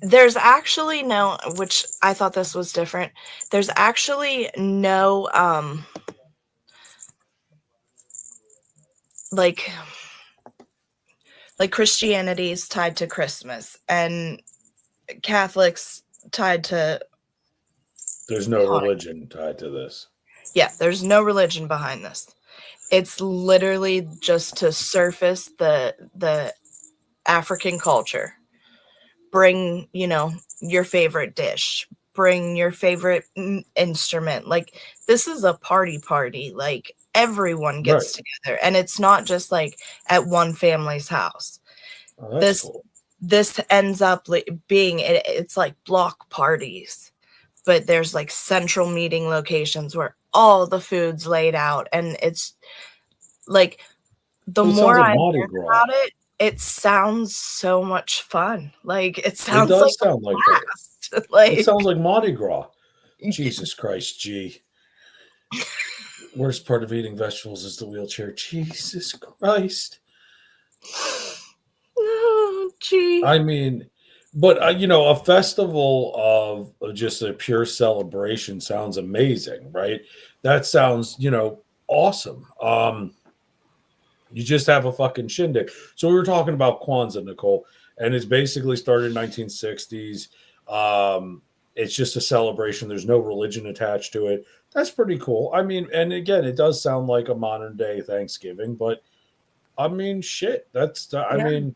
there's actually no, which I thought this was different. There's actually no, like Christianity is tied to Christmas and Catholics tied to. There's no religion tied to this. Yeah, there's no religion behind this. It's literally just to surface the African culture. Bring, you know, your favorite dish. Bring your favorite instrument. Like, this is a party. Like, everyone gets together. And it's not just like at one family's house. Oh, that's cool. This ends up being, it's like block parties. But there's like central meeting locations where all the foods laid out, and it's like the It sounds more like I Mardi hear Gras. about it, it sounds so much fun. Like it It sounds does like a sound like that. blast. It Like sounds like Mardi Gras. Jesus Christ, G. Worst part of eating vegetables is the wheelchair. Jesus Christ. oh, gee. I mean, but a festival of just a pure celebration sounds amazing, right? That sounds, awesome. You just have a fucking shindig. So we were talking about Kwanzaa, Nicole, and it's basically started in 1960s. It's just a celebration. There's no religion attached to it. That's pretty cool. I mean, and again, it does sound like a modern day Thanksgiving, but I mean, shit. I Yeah. mean,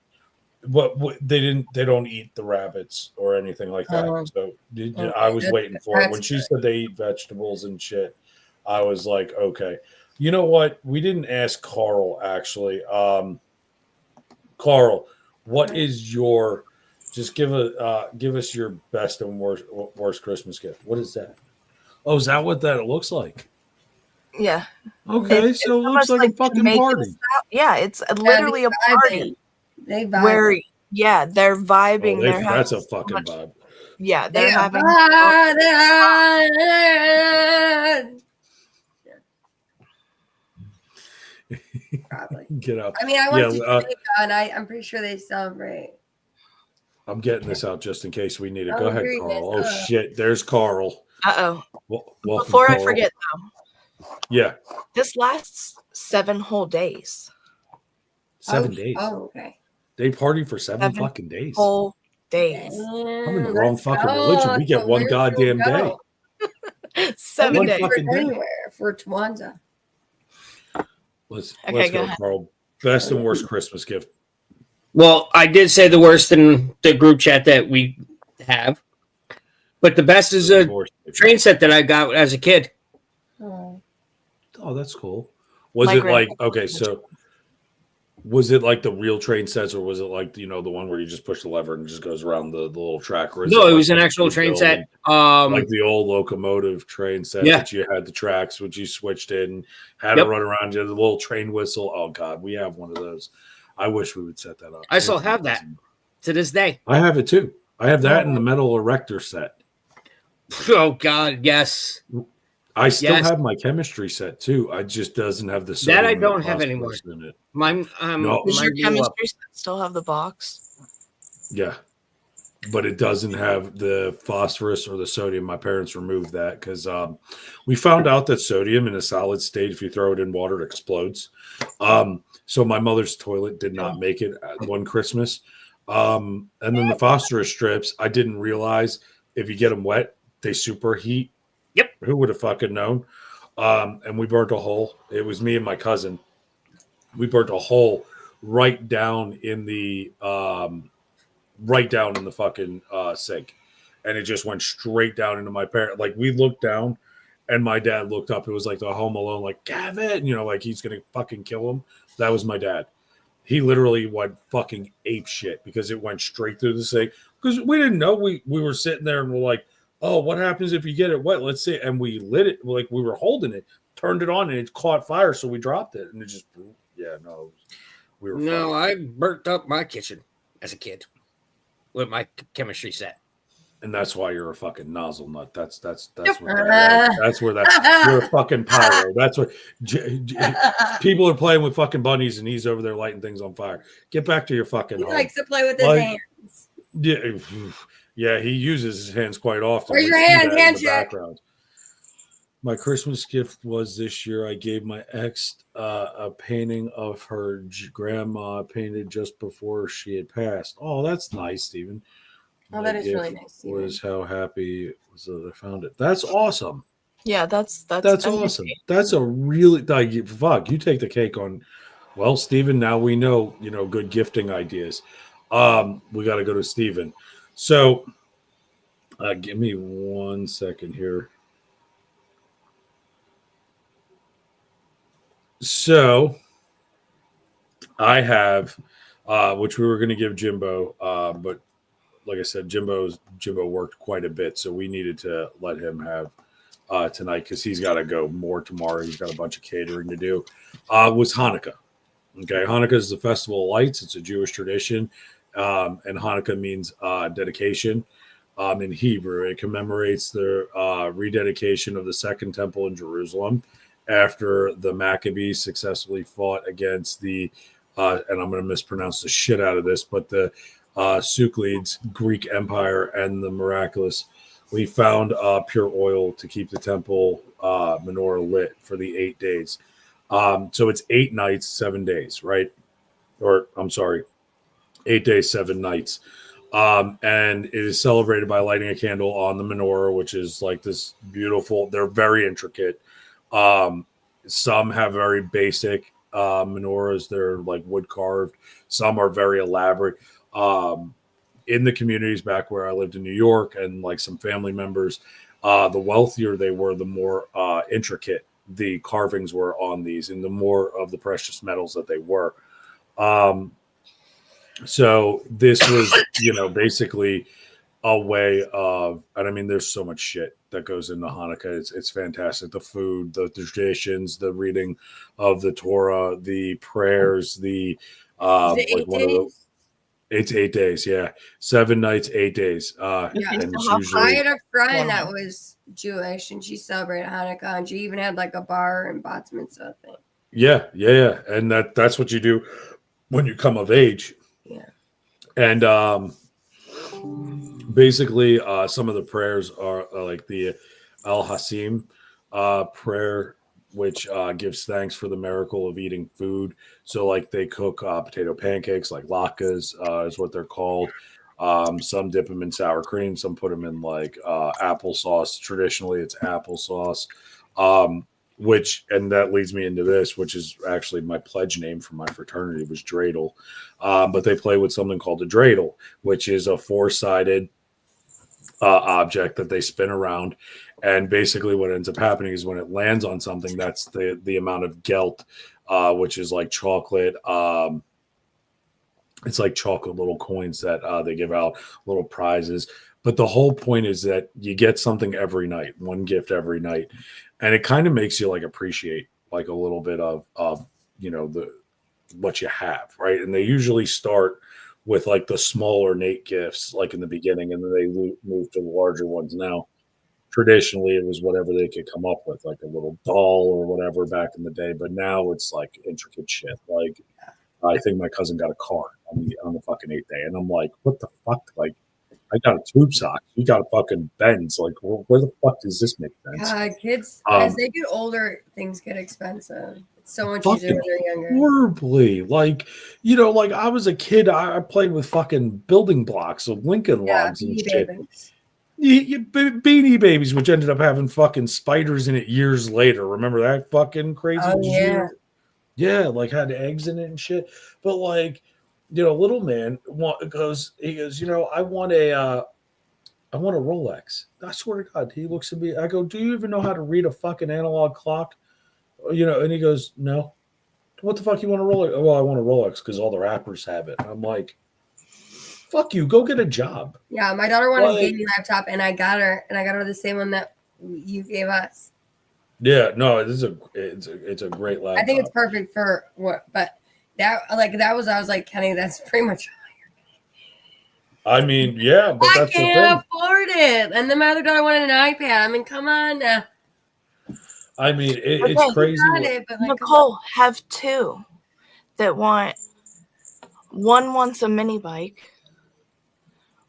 what they don't eat the rabbits or anything like that. So Okay, I was waiting for it when that's she good. said they eat vegetables and shit. I was like, okay. You know what? We didn't ask Carl actually. Carl, what is your? Just give us your best and worst Christmas gift. What is that? Oh, is that what that looks like? Yeah. Okay, It's so it looks almost like a fucking Jamaican party. style. Yeah, it's literally a party They vibe. where they're Oh, vibing. They're having that's a so fucking much, vibe. yeah, They they're having probably. Get out. I mean, I went to Yeah, Jamaica, and I'm pretty sure they celebrate. I'm getting this out just in case we need it. Oh, Go ahead, here he Carl. is. Oh shit, there's Carl. uh-oh. Welcome, Before I Carl. forget though, Yeah, this lasts 7 whole days. 7 days. Oh, okay. They party for 7 7 fucking days. Whole days. I'm in the wrong fucking religion. We get one goddamn day. 7 One days. fucking day. Anywhere for Kwanzaa. Let's Okay, go, go ahead. Carl. Best and worst Christmas gift. Well, I did say the worst in the group chat that we have, but the best is a train set that I got as a kid. Oh. Oh, that's cool. Was My it grandpa- like okay? So was it like the real train sets, or was it like the one where you just push the lever and it just goes around the little track? Or is No, it like was an what actual you train build set. like the old locomotive train set Yeah. that you had the tracks, which you switched in, had Yep. to run around. You had the little train whistle. Oh God, we have one of those. I wish we would set that up. I still have that to this day. I have it too. I have that in the metal erector set. Oh God, yes. I still Yes. have my chemistry set too. I just doesn't have the That I sodium and don't the have anymore. phosphorus in it. Mine, No. Does your mine blew up. chemistry set still have the box? Yeah, but it doesn't have the phosphorus or the sodium. My parents removed that because we found out that sodium in a solid state, if you throw it in water, it explodes. So my mother's toilet did not make it at one Christmas. And then the phosphorus strips, I didn't realize if you get them wet, they superheat. Yep. Who would have fucking known? And we burnt a hole. It was me and my cousin. We burnt a hole right down in the fucking sink, and it just went straight down into my parent. Like we looked down, and my dad looked up. It was like the Home Alone, like Gavin, like he's gonna fucking kill him. That was my dad. He literally went fucking ape shit because it went straight through the sink. Because we didn't know. We were sitting there and we're like, oh, what happens if you get it wet? Let's see. And we lit it, like we were holding it, turned it on, and it caught fire. So we dropped it, and it just, we were. No, fine. I burnt up my kitchen as a kid with my chemistry set. And that's why you're a fucking nozzle nut. That's Yep. where that you're a fucking pyro. That's what people are playing with fucking bunnies, and he's over there lighting things on fire. Get back to your fucking He home. likes to play with his Like- hands. Yeah, he uses his hands quite often. Where's We your see hands? that in the Handshake. background. My Christmas gift was this year. I gave my ex a painting of her grandma painted just before she had passed. Oh, that's nice, Stephen. Oh, My that is really gift nice, Stephen. Was how happy it was that I found it. That's awesome. Yeah, that's Awesome. That's a really like fuck. You take the cake on. Well, Stephen, now we know good gifting ideas. We got to go to Stephen. So, give me 1 second here. So, I have, which we were going to give Jimbo, but like I said, Jimbo worked quite a bit, so we needed to let him have tonight because he's got to go more tomorrow. He's got a bunch of catering to do. Was Hanukkah. Okay, Hanukkah is the festival of lights. It's a Jewish tradition, and Hanukkah means dedication. In Hebrew, it commemorates the rededication of the Second Temple in Jerusalem after the Maccabees successfully fought against the, and I'm going to mispronounce the shit out of this, but the Suclids, Greek Empire, and the miraculously found pure oil to keep the temple menorah lit for the 8 days. So it's 8 nights, 7 days, right? Or I'm sorry, 8 days, 7 nights. And it is celebrated by lighting a candle on the menorah, which is like this beautiful, they're very intricate. Some have very basic menorahs. They're like wood carved. Some are very elaborate. In the communities back where I lived in New York and like some family members, the wealthier they were, the more intricate the carvings were on these and the more of the precious metals that they were. So this was, basically a way of, and I mean, there's so much shit that goes into Hanukkah. It's fantastic. The food, the traditions, the reading of the Torah, the prayers, the it's 8 days. Yeah. 7 nights, 8 days. And it's usually, I had a friend that was Jewish and she celebrated Hanukkah and she even had like a bar and bat mitzvah thing. Yeah. And that's what you do when you come of age. Yeah. And basically, some of the prayers are like the Al Hasim prayer, which gives thanks for the miracle of eating food. So, like, they cook potato pancakes, like latkes is what they're called. Some dip them in sour cream. Some put them in like applesauce. Traditionally, it's applesauce. And that leads me into this, which is actually my pledge name for my fraternity was dreidel. But they play with something called a dreidel, which is a 4-sided object that they spin around. And basically what ends up happening is when it lands on something, that's the amount of gelt, which is like chocolate. It's like chocolate little coins that they give out, little prizes. But the whole point is that you get something every night, one gift every night. And it kind of makes you like appreciate like a little bit of the what you have, right? And they usually start with like the small ornate gifts like in the beginning, and then they move to the larger ones. Now, traditionally, it was whatever they could come up with, like a little doll or whatever back in the day. But now it's like intricate shit. Like I think my cousin got a car on the fucking 8th day, and I'm like, what the fuck? Like, I got a tube sock. You got a fucking Benz. Like, where the fuck does this make sense? Kids, as they get older, things get expensive. It's so much easier when they're younger. Horribly. Like, like I was a kid. I played with fucking building blocks of Lincoln Logs and shit. Beanie Babies, which ended up having fucking spiders in it years later. Remember that fucking crazy shit? Yeah, like had eggs in it and shit. But like, little man goes, I want a Rolex. I swear to God, he looks at me. I go, do you even know how to read a fucking analog clock? And he goes, no. What the fuck you want a Rolex? Oh, well, I want a Rolex because all the rappers have it. I'm like, fuck you, go get a job. Yeah, my daughter wanted a gaming laptop, and I got her the same one that you gave us. Yeah, no, it's a great laptop. I think it's perfect for what, but I was like, Kenny, that's pretty much. I mean, yeah, but I can't afford it. And then my other daughter wanted an iPad. I mean, come on now. I mean, it's crazy. Nicole have 2 that want. One wants a mini bike.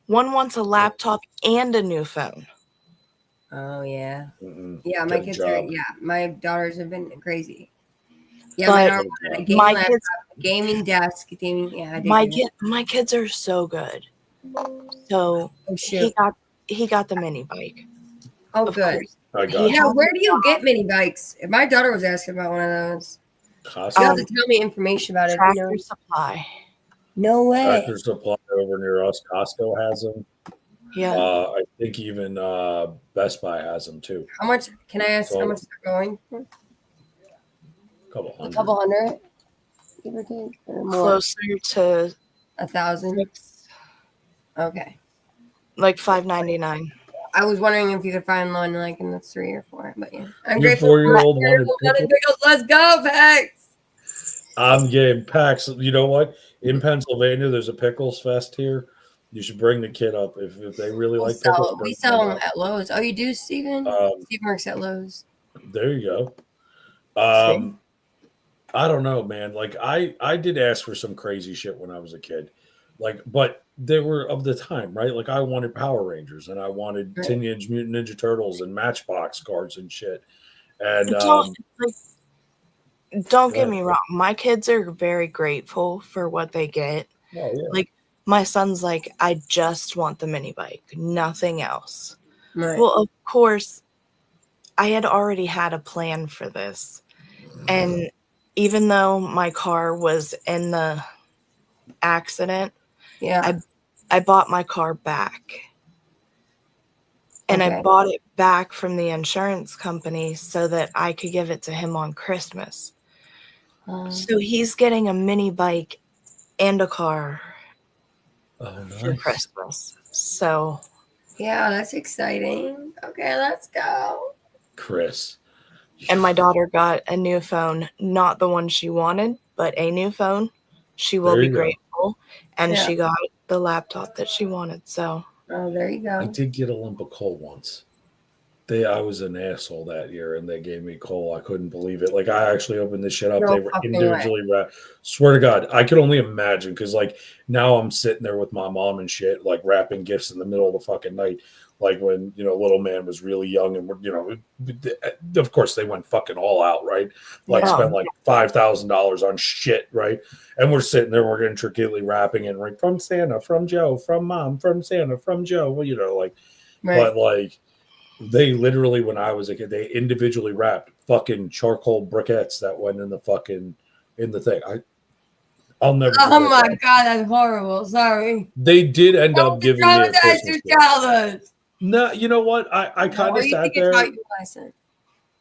One wants a laptop and a new phone. Oh yeah, Mm-mm. Yeah. My kids are. Yeah, my daughters have been crazy. Yeah, But my daughter wanted a gaming laptop, gaming desk, gaming. Yeah, my kids are so good. So he got the mini bike. Oh, good. Yeah, where do you get mini bikes? If my daughter was asking about one of those, Costco. You have to tell me information about it. Tractor Supply. No way. Tractor Supply over near us. Costco has them. Yeah. I think even Best Buy has them too. How much? Can I ask how much they're going for? A couple hundred. Give or take, or more? Closer to 1,000. Okay. Like $5.99. I was wondering if you could find one like in the 3 or 4, but yeah. I'm Your grateful for 4-year-old my wanted wanted pickles. pickles. Let's go, Pax. I'm game Pax. You know what? In Pennsylvania, there's a pickles fest here. You should bring the kid up if they really like pickles. We bring sell them them at Lowe's. Oh, you do, Steven? up. Steven works at Lowe's. There you go. See? I don't know, man. Like I did ask for some crazy shit when I was a kid. Like, but they were of the time, right? Like I wanted Power Rangers and I wanted Right. Teenage Mutant Ninja Turtles and Matchbox cards and shit. And Don't get ahead. me wrong. My kids are very grateful for what they get. Oh yeah. Like my son's like, I just want the mini bike, nothing else. Right. Well, of course, I had already had a plan for this. And even though my car was in the accident, Yeah. I bought my car back. And Okay. I bought it back from the insurance company so that I could give it to him on Christmas. So he's getting a mini bike and a car Oh, for nice. Christmas. So yeah, that's exciting. Okay, let's go. Chris. and my daughter got a new phone, not the one she wanted, but a new phone. She will There be you go. grateful. And Yeah. she got the laptop that she wanted. So Oh, there you I go. did get a lump of coal once. I was an asshole that year, and they gave me coal. I couldn't believe it. Like I actually opened this shit up. No They were fucking individually wrapped. Swear to God, I could only imagine because like now I'm sitting there with my mom and shit, like wrapping gifts in the middle of the fucking night. Like when little man was really young, and of course they went fucking all out, right? Like Yeah. spent like $5,000 on shit, right? And we're sitting there, we're intricately wrapping it, like from Santa, from Joe, from Mom, from Santa, from Joe. Well, like, Right. but like. They literally, when I was a kid, they individually wrapped fucking charcoal briquettes that went in the thing. I'll never. Oh forget my that. God, that's horrible. Sorry. They did end up Don't giving me a traumatize Christmas your gift. childhood. No, you know what? I kind Or of you sat think it there. taught you a lesson?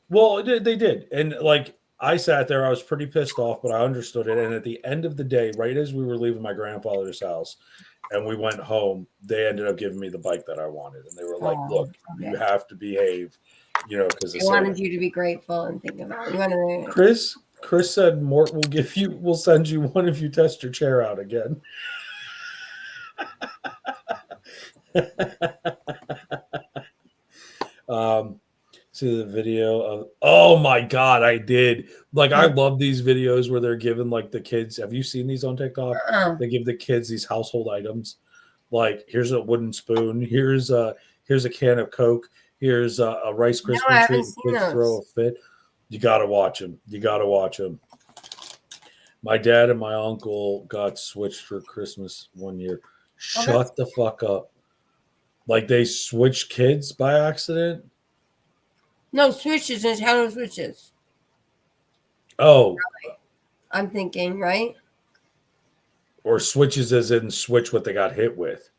Well, they did, and like I sat there, I was pretty pissed off, but I understood it. And at the end of the day, right as we were leaving my grandfather's house, and we went home, they ended up giving me the bike that I wanted, and they were like, Oh, "Look, okay. you have to behave, because They wanted you to be grateful and think about it. You wanted to, Chris said Mort will send you one if you test your chair out again." See the video of, oh my God, I did. Like, I love these videos where they're giving like the kids. Have you seen these on TikTok? They give the kids these household items. Like, here's a wooden spoon. Here's a can of Coke. Here's a Rice Krispie I treat. haven't seen Kids those. throw a fit. You gotta watch them. You gotta watch them. My dad and my uncle got switched for Christmas one year. Shut the fuck up. Like, they switched kids by accident. no switches. Nintendo switches. Oh, I'm thinking, right? or switches as in switch what they got hit with.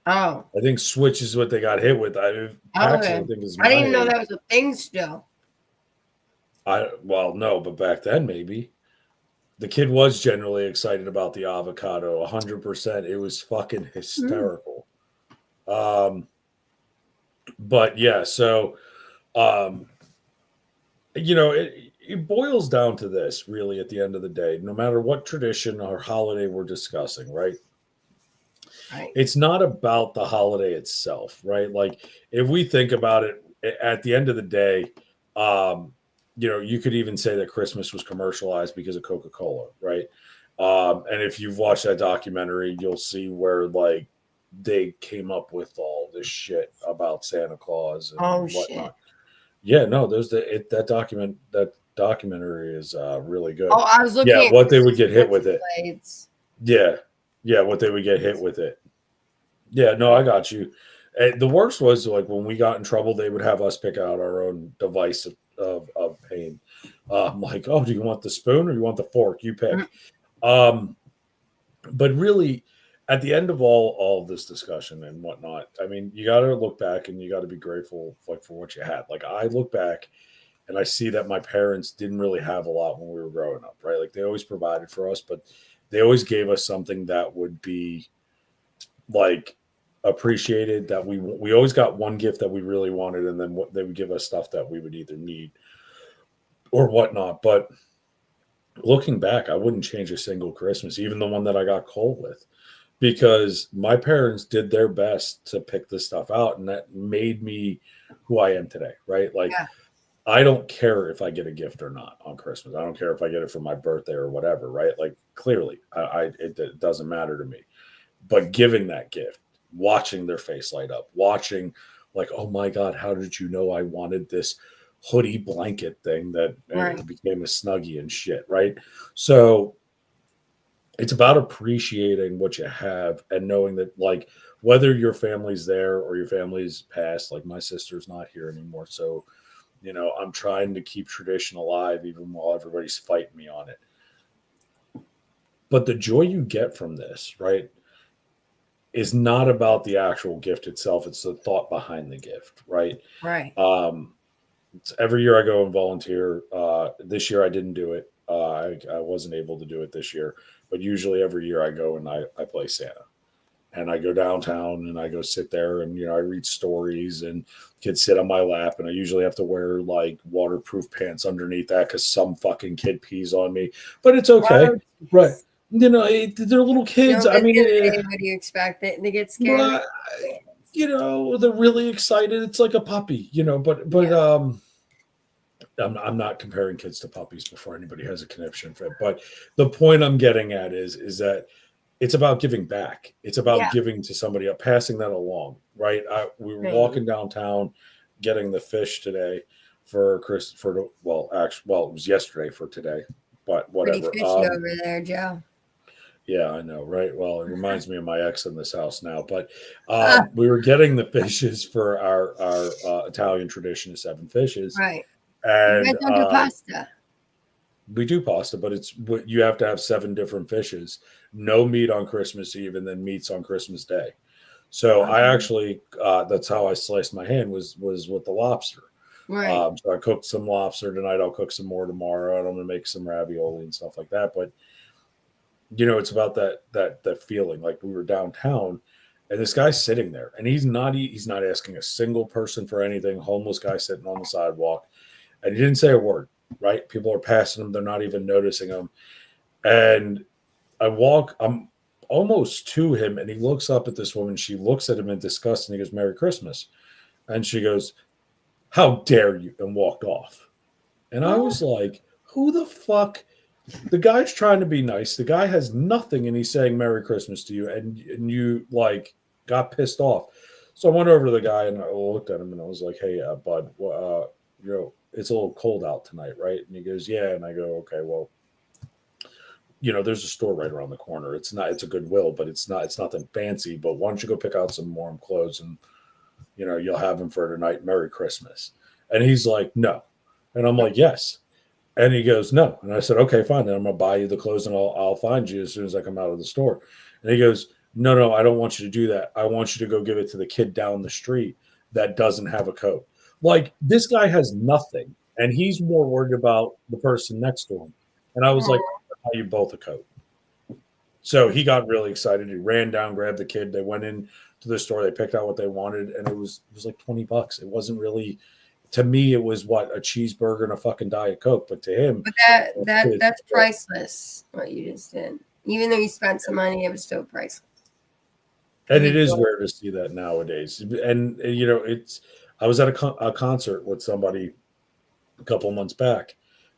Oh. I think switch is what they got hit with. Okay. I think is I didn't even know my that was a thing still. Well, no, but back then maybe. The kid was generally excited about the avocado, 100%. It was fucking hysterical. But yeah, so it boils down to this really at the end of the day, no matter what tradition or holiday we're discussing, right? Right. It's not about the holiday itself, right? Like if we think about it at the end of the day, you could even say that Christmas was commercialized because of Coca-Cola, right? And if you've watched that documentary, you'll see where like they came up with all this shit about Santa Claus and whatnot. Shit. Yeah, no, there's that documentary is really good. Oh, I was looking at what they would get hit with it. Blades. Yeah, what they would get hit with it. Yeah, no, I got you. The worst was like when we got in trouble, they would have us pick out our own device of pain. Like, oh, do you want the spoon or you want the fork? You pick. But really, at the end of all of this discussion and whatnot, I mean, you got to look back and you got to be grateful like for what you had. Like I look back and I see that my parents didn't really have a lot when we were growing up, right? Like they always provided for us, but they always gave us something that would be like appreciated that we always got one gift that we really wanted, and then they would give us stuff that we would either need or whatnot. But looking back, I wouldn't change a single Christmas, even the one that I got cold with, because my parents did their best to pick this stuff out, and that made me who I am today, right? Like, Yeah. I don't care if I get a gift or not on Christmas. I don't care if I get it for my birthday or whatever, right? Like, clearly, it doesn't matter to me. But giving that gift, watching their face light up, watching like, oh my God, how did you know I wanted this hoodie blanket thing that Right. became a Snuggie and shit, right? So it's about appreciating what you have and knowing that, like, whether your family's there or your family's passed, like my sister's not here anymore. So, I'm trying to keep tradition alive even while everybody's fighting me on it. But the joy you get from this, right, is not about the actual gift itself. It's the thought behind the gift, right? Right. Every year I go and volunteer. This year I didn't do it. I wasn't able to do it this year, but usually every year I go and I play Santa, and I go downtown and I go sit there and I read stories and kids sit on my lap, and I usually have to wear like waterproof pants underneath that because some fucking kid pees on me, but it's okay, right? They're little kids. I mean, what do you expect? They get scared. but, they're really excited. It's like a puppy, but Yeah. I'm not comparing kids to puppies before anybody has a conniption fit. But the point I'm getting at is that it's about giving back. It's about giving to somebody, passing that along, right? We were walking downtown, getting the fish today it was yesterday for today, but whatever. Pretty fishy over there, Joe. Yeah, I know, right? Well, it reminds me of my ex in this house now. But we were getting the fishes for our Italian tradition of 7 fishes, right? and You guys don't do pasta. We do pasta, but you have to have 7 different fishes, no meat on Christmas Eve, and then meats on Christmas Day. So I actually, that's how I sliced my hand was with the lobster. Right. So I cooked some lobster tonight. I'll cook some more tomorrow. I'm going to make some ravioli and stuff like that. But it's about that feeling. Like, we were downtown, and this guy's sitting there, and he's not asking a single person for anything. Homeless guy sitting on the sidewalk, and he didn't say a word. Right? People are passing him. They're not even noticing him. And I'm almost to him, and he looks up at this woman. She looks at him in disgust, and he goes, "Merry Christmas." And she goes, "How dare you?" and walked off. And I was like, who the fuck? The guy's trying to be nice. The guy has nothing, and he's saying Merry Christmas to you, and you like got pissed off. So I went over to the guy and I looked at him, and I was like, "Hey, bud, it's a little cold out tonight, right?" And he goes, "Yeah." And I go, "Okay, well, there's a store right around the corner. It's a Goodwill, but it's nothing fancy. But why don't you go pick out some warm clothes, and you'll have them for tonight. Merry Christmas." And he's like, "No." And I'm like, "Yes." And he goes, "No." And I said, "Okay, fine. Then I'm going to buy you the clothes, and I'll find you as soon as I come out of the store." And he goes, No, I don't want you to do that. I want you to go give it to the kid down the street that doesn't have a coat." Like, this guy has nothing, and he's more worried about the person next to him. And I was like, "I'll buy you both a coat." So he got really excited. He ran down, grabbed the kid. They went in to the store. They picked out what they wanted, and it was like $20. It wasn't really, to me, it was a cheeseburger and a fucking Diet Coke. But to him, but that's priceless. What you just did, even though you spent some money, it was still priceless. And it is rare to see that nowadays. And I was at a concert with somebody a couple of months back,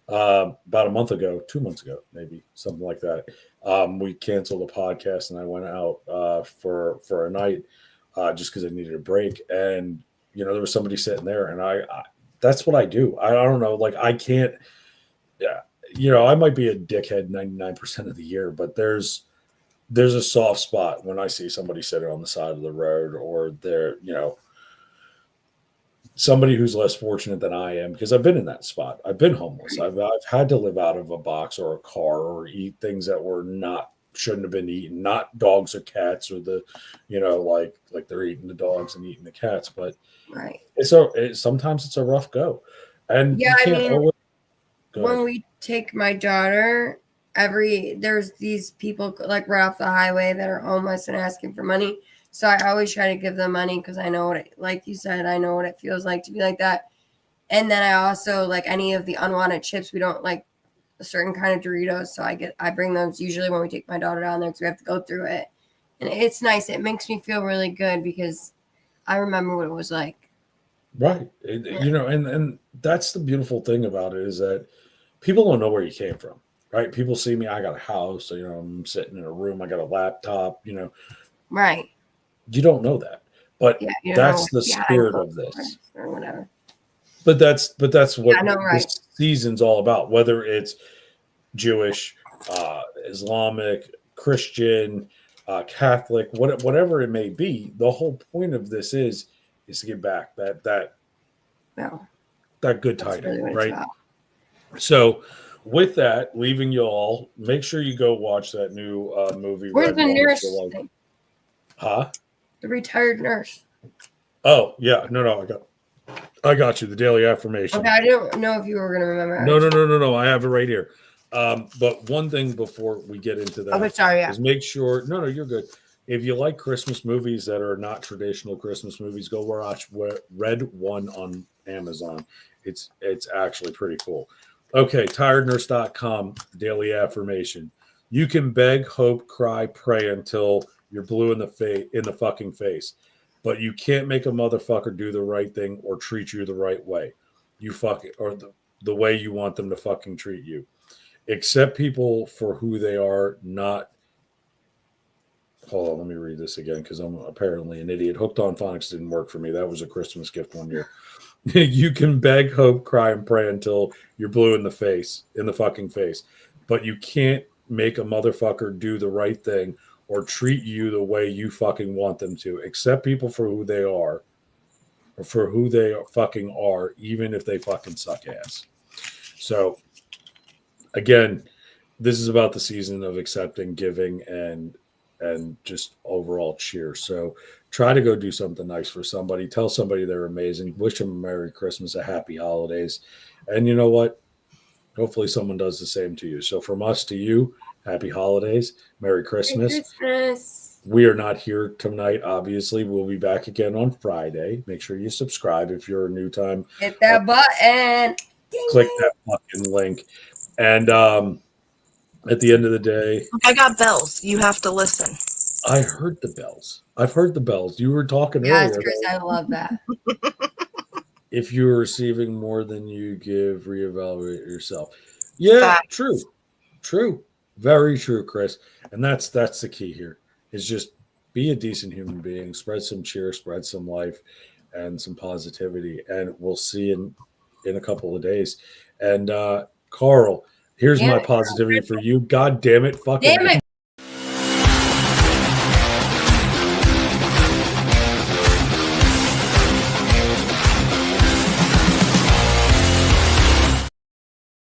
about a month ago, 2 months ago, maybe something like that. We canceled the podcast, and I went out for a night just because I needed a break. And there was somebody sitting there, and I that's what I do. I don't know, like, I can't. Yeah, I might be a dickhead 99% of the year, but there's a soft spot when I see somebody sitting on the side of the road, or they're somebody who's less fortunate than I am, because I've been in that spot. I've been homeless. I've had to live out of a box or a car, or eat things that shouldn't have been eaten, not dogs or cats, or like they're eating the dogs and eating the cats. But right, sometimes it's a rough go. And yeah, you can't when we take my daughter, there's these people like right off the highway that are homeless and asking for money. So I always try to give them money because I know what it, like you said, I know what it feels like to be like that. And then I also like any of the unwanted chips. We don't like a certain kind of Doritos, so I bring those usually when we take my daughter down there because we have to go through it. And it's nice. It makes me feel really good because I remember what it was like. Right. You know, and that's the beautiful thing about it is that people don't know where you came from, right? People see me, I got a house, so, you know, I'm sitting in a room, I got a laptop, you know. Right. You don't know that. But Yeah, you that's know, the spirit of this. or whatever. But that's what Yeah, no, right. this season's all about, whether it's Jewish, Islamic, Christian, Catholic, whatever it may be. The whole point of this is to get back that No, good that's title, really what it's right? about. So, with that, leaving you all, make sure you go watch that new movie. Where's Red the One, if nurse? you like. Thing? Huh? The retired nurse. Oh yeah, no, I got you. The daily affirmation. Okay, I didn't know if you were gonna remember. No. I have it right here. But one thing before we get into that Okay, sorry. Yeah. is make sure. No, you're good. If you like Christmas movies that are not traditional Christmas movies, go watch Red One on Amazon. It's actually pretty cool. Okay, tirednurse.com, daily affirmation. You can beg, hope, cry, pray until you're blue in the fucking face. But you can't make a motherfucker do the right thing or treat you the right way. You fucking or the way you want them to fucking treat you. Accept people for who they are, not. Hold on, let me read this again because I'm apparently an idiot. Hooked on Phonics didn't work for me. That was a Christmas gift one year. You can beg, hope, cry, and pray until you're blue in the fucking face. But you can't make a motherfucker do the right thing or treat you the way you fucking want them to. Accept people for who they are, or for who they fucking are, even if they fucking suck ass. So, again, this is about the season of accepting, giving, and just overall cheer. So try to go do something nice for somebody. Tell somebody they're amazing. Wish them a Merry Christmas, a Happy Holidays. And you know what? Hopefully someone does the same to you. So from us to you, Happy Holidays, Merry Christmas. Merry Christmas. We are not here tonight, obviously. We'll be back again on Friday. Make sure you subscribe if you're a new time. Hit that button. Ding, Click ding. that fucking link. And at the end of the day, I got bells. You have to listen. I heard the bells. I've heard the bells. You were talking Yes, earlier. Chris, I love that. If you're receiving more than you give, reevaluate yourself. Yeah, Facts. true, very true, Chris. And that's the key here. Is just be a decent human being, spread some cheer, spread some life, and some positivity. And we'll see in a couple of days. And Carl, here's my positivity for you. God damn it, fucking. Damn it.